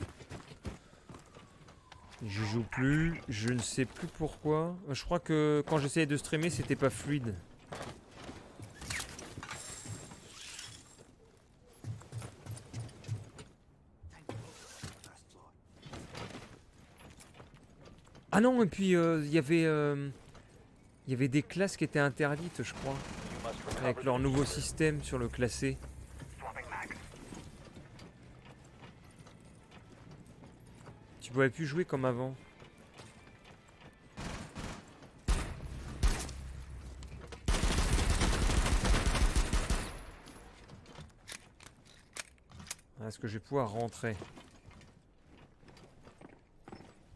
Je joue plus, je ne sais plus pourquoi. Je crois que quand j'essayais de streamer, c'était pas fluide. Ah non, et puis il y avait des classes qui étaient interdites, je crois, avec leur nouveau système sur le classé. Tu pouvais plus jouer comme avant. que je vais pouvoir rentrer.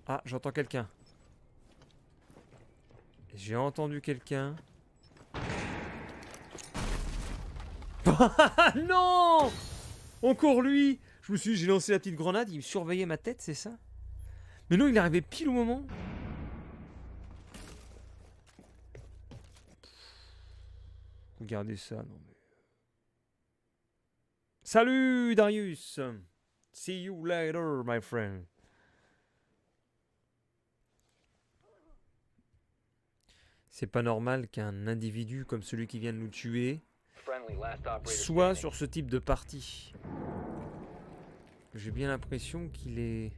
Ah, j'entends quelqu'un. J'ai entendu quelqu'un. Non! Encore lui! Je me suis dit, j'ai lancé la petite grenade, il me surveillait ma tête, c'est ça? Mais non, il est arrivé pile au moment. Regardez ça, non mais... Salut Darius! See you later, my friend. C'est pas normal qu'un individu comme celui qui vient de nous tuer Friendly, last operator soit standing. sur ce type de partie. J'ai bien l'impression qu'il est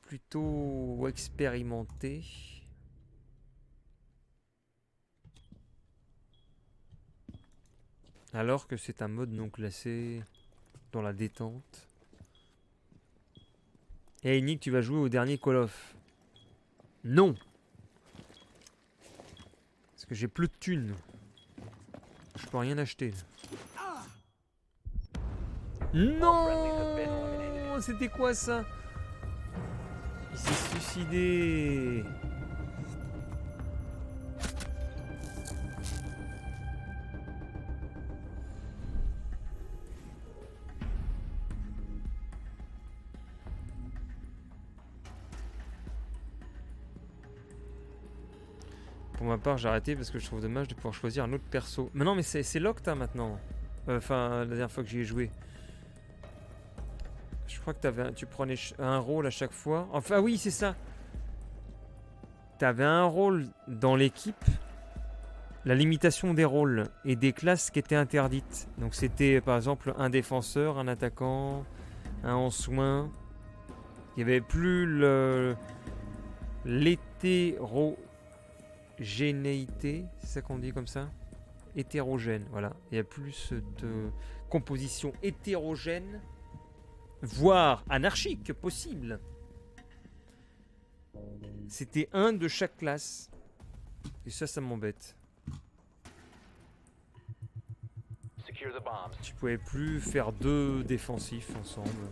plutôt expérimenté. Alors que c'est un mode non classé dans la détente. Et Nick, tu vas jouer au dernier Call of. Non. Parce que j'ai plus de thunes. Je peux rien acheter. Non. C'était quoi ça? Il s'est suicidé. Pour ma part, j'ai arrêté parce que je trouve dommage de pouvoir choisir un autre perso. Mais non, mais c'est locked hein, maintenant. Enfin, la dernière fois que j'y ai joué. Je crois que tu prenais un rôle à chaque fois. Enfin, oui, c'est ça. T'avais un rôle dans l'équipe. La limitation des rôles et des classes qui étaient interdites. Donc c'était par exemple un défenseur, un attaquant, un en soin. Il n'y avait plus l'hétérogénéité, c'est ça qu'on dit comme ça? Hétérogène, voilà. Il y a plus de composition hétérogène, voire anarchique possible. C'était un de chaque classe. Et ça m'embête. Secure the bombs. Tu pouvais plus faire deux défensifs ensemble.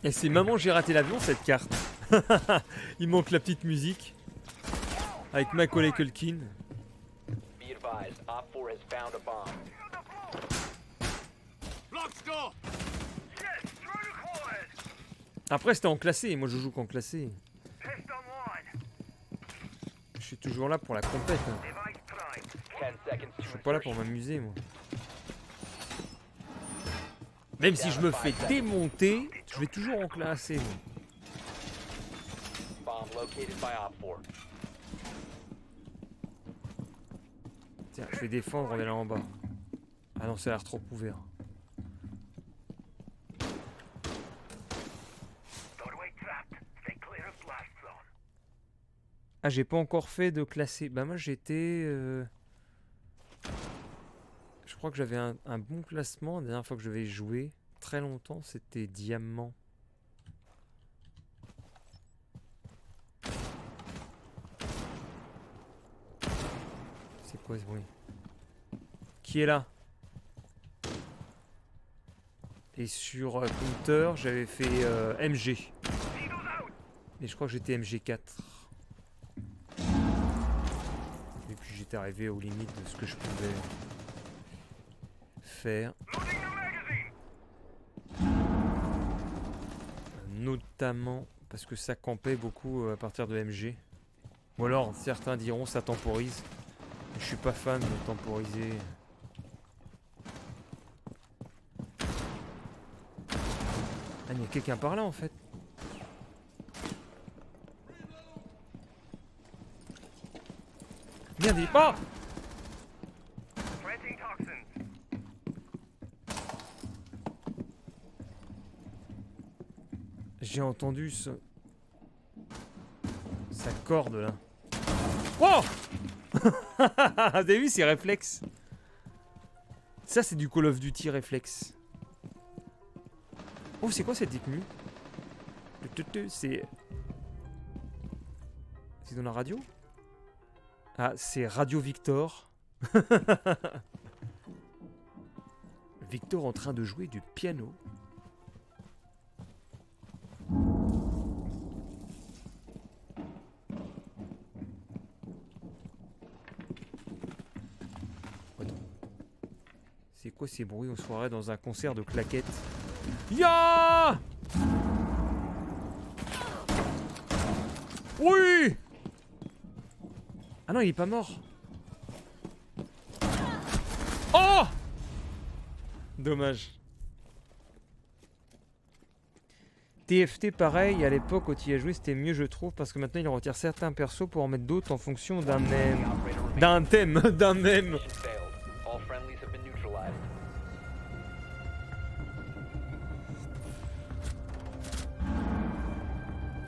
Et c'est maman j'ai raté l'avion cette carte. Il manque la petite musique. Avec Macaulay Culkin. Be advised, Op 4 has found a bomb. Après c'était en classé, moi je joue qu'en classé. Je suis toujours là pour la compète. Hein. 10 seconds to Je suis pas là pour insertion. m'amuser moi. Même si je me fais démonter, je vais toujours en classé. Moi. Bomb located by Op 4. Tiens, je vais défendre, on est là en bas. Ah non, ça a l'air trop ouvert. Ah, j'ai pas encore fait de classé. Bah moi j'étais... Je crois que j'avais un bon classement. La dernière fois que je vais jouer, très longtemps, c'était diamant. C'est quoi ce bruit? Qui est là? Et sur Counter, j'avais fait MG. Et je crois que j'étais MG4. Et puis j'étais arrivé aux limites de ce que je pouvais faire. Notamment parce que ça campait beaucoup à partir de MG. Ou alors certains diront ça temporise. Je suis pas fan de temporiser. Ah, il y a quelqu'un par là en fait. Merde, il est pas. J'ai entendu sa corde là. Oh. Vous avez vu ces réflexes? Ça c'est du Call of Duty réflexe. Oh, c'est quoi cette tenue? C'est C'est dans la radio? Ah, c'est Radio Victor. Victor en train de jouer du piano. Attends. C'est quoi ces bruits en soirée dans un concert de claquettes? Ya! Oui! Ah non, il est pas mort. Oh! Dommage. TFT pareil, à l'époque où tu y as joué c'était mieux je trouve parce que maintenant il retire certains persos pour en mettre d'autres en fonction d'un même. D'un thème, d'un même. Mission failed. All friendlies have been neutralized.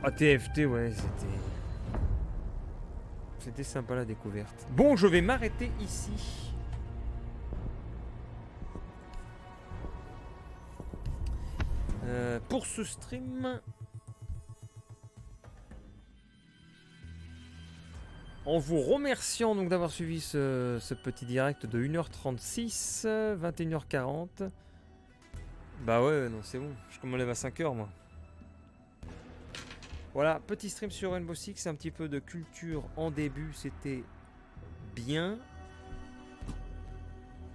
Ah TFT ouais c'était. C'était sympa la découverte. Bon je vais m'arrêter ici. Pour ce stream, en vous remerciant donc d'avoir suivi ce petit direct de 1h36, 21h40. Bah ouais, non c'est bon, je me lève à 5h moi. Voilà, petit stream sur Rainbow Six, un petit peu de culture en début, c'était bien.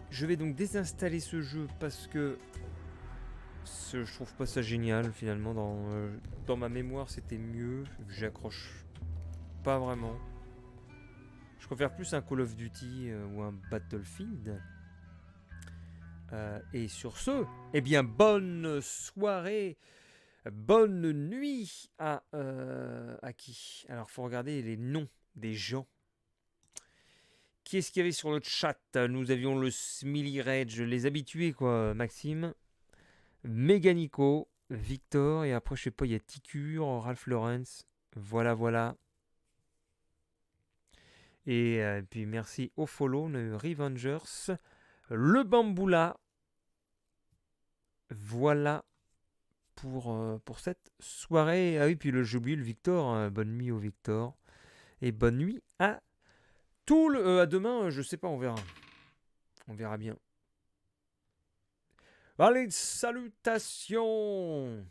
Je vais donc désinstaller ce jeu parce que je trouve pas ça génial finalement. Dans ma mémoire c'était mieux, j'accroche pas vraiment. Je préfère plus un Call of Duty ou un Battlefield. Et sur ce, eh bien bonne soirée, bonne nuit à qui? Alors faut regarder les noms des gens. Qui est-ce qu'il y avait sur le chat? Nous avions le Smiley Rage, les habitués quoi, Maxime, Meganico, Victor, et après je sais pas, il y a Ticure, Ralph Lawrence, voilà. Et puis merci au follow, le Revengers, le Bamboula. Voilà pour cette soirée. Ah oui, puis j'ai oublié le Victor, hein. Bonne nuit au Victor. Et bonne nuit à tout le... à demain, je sais pas, on verra. On verra bien. Allez, salutations!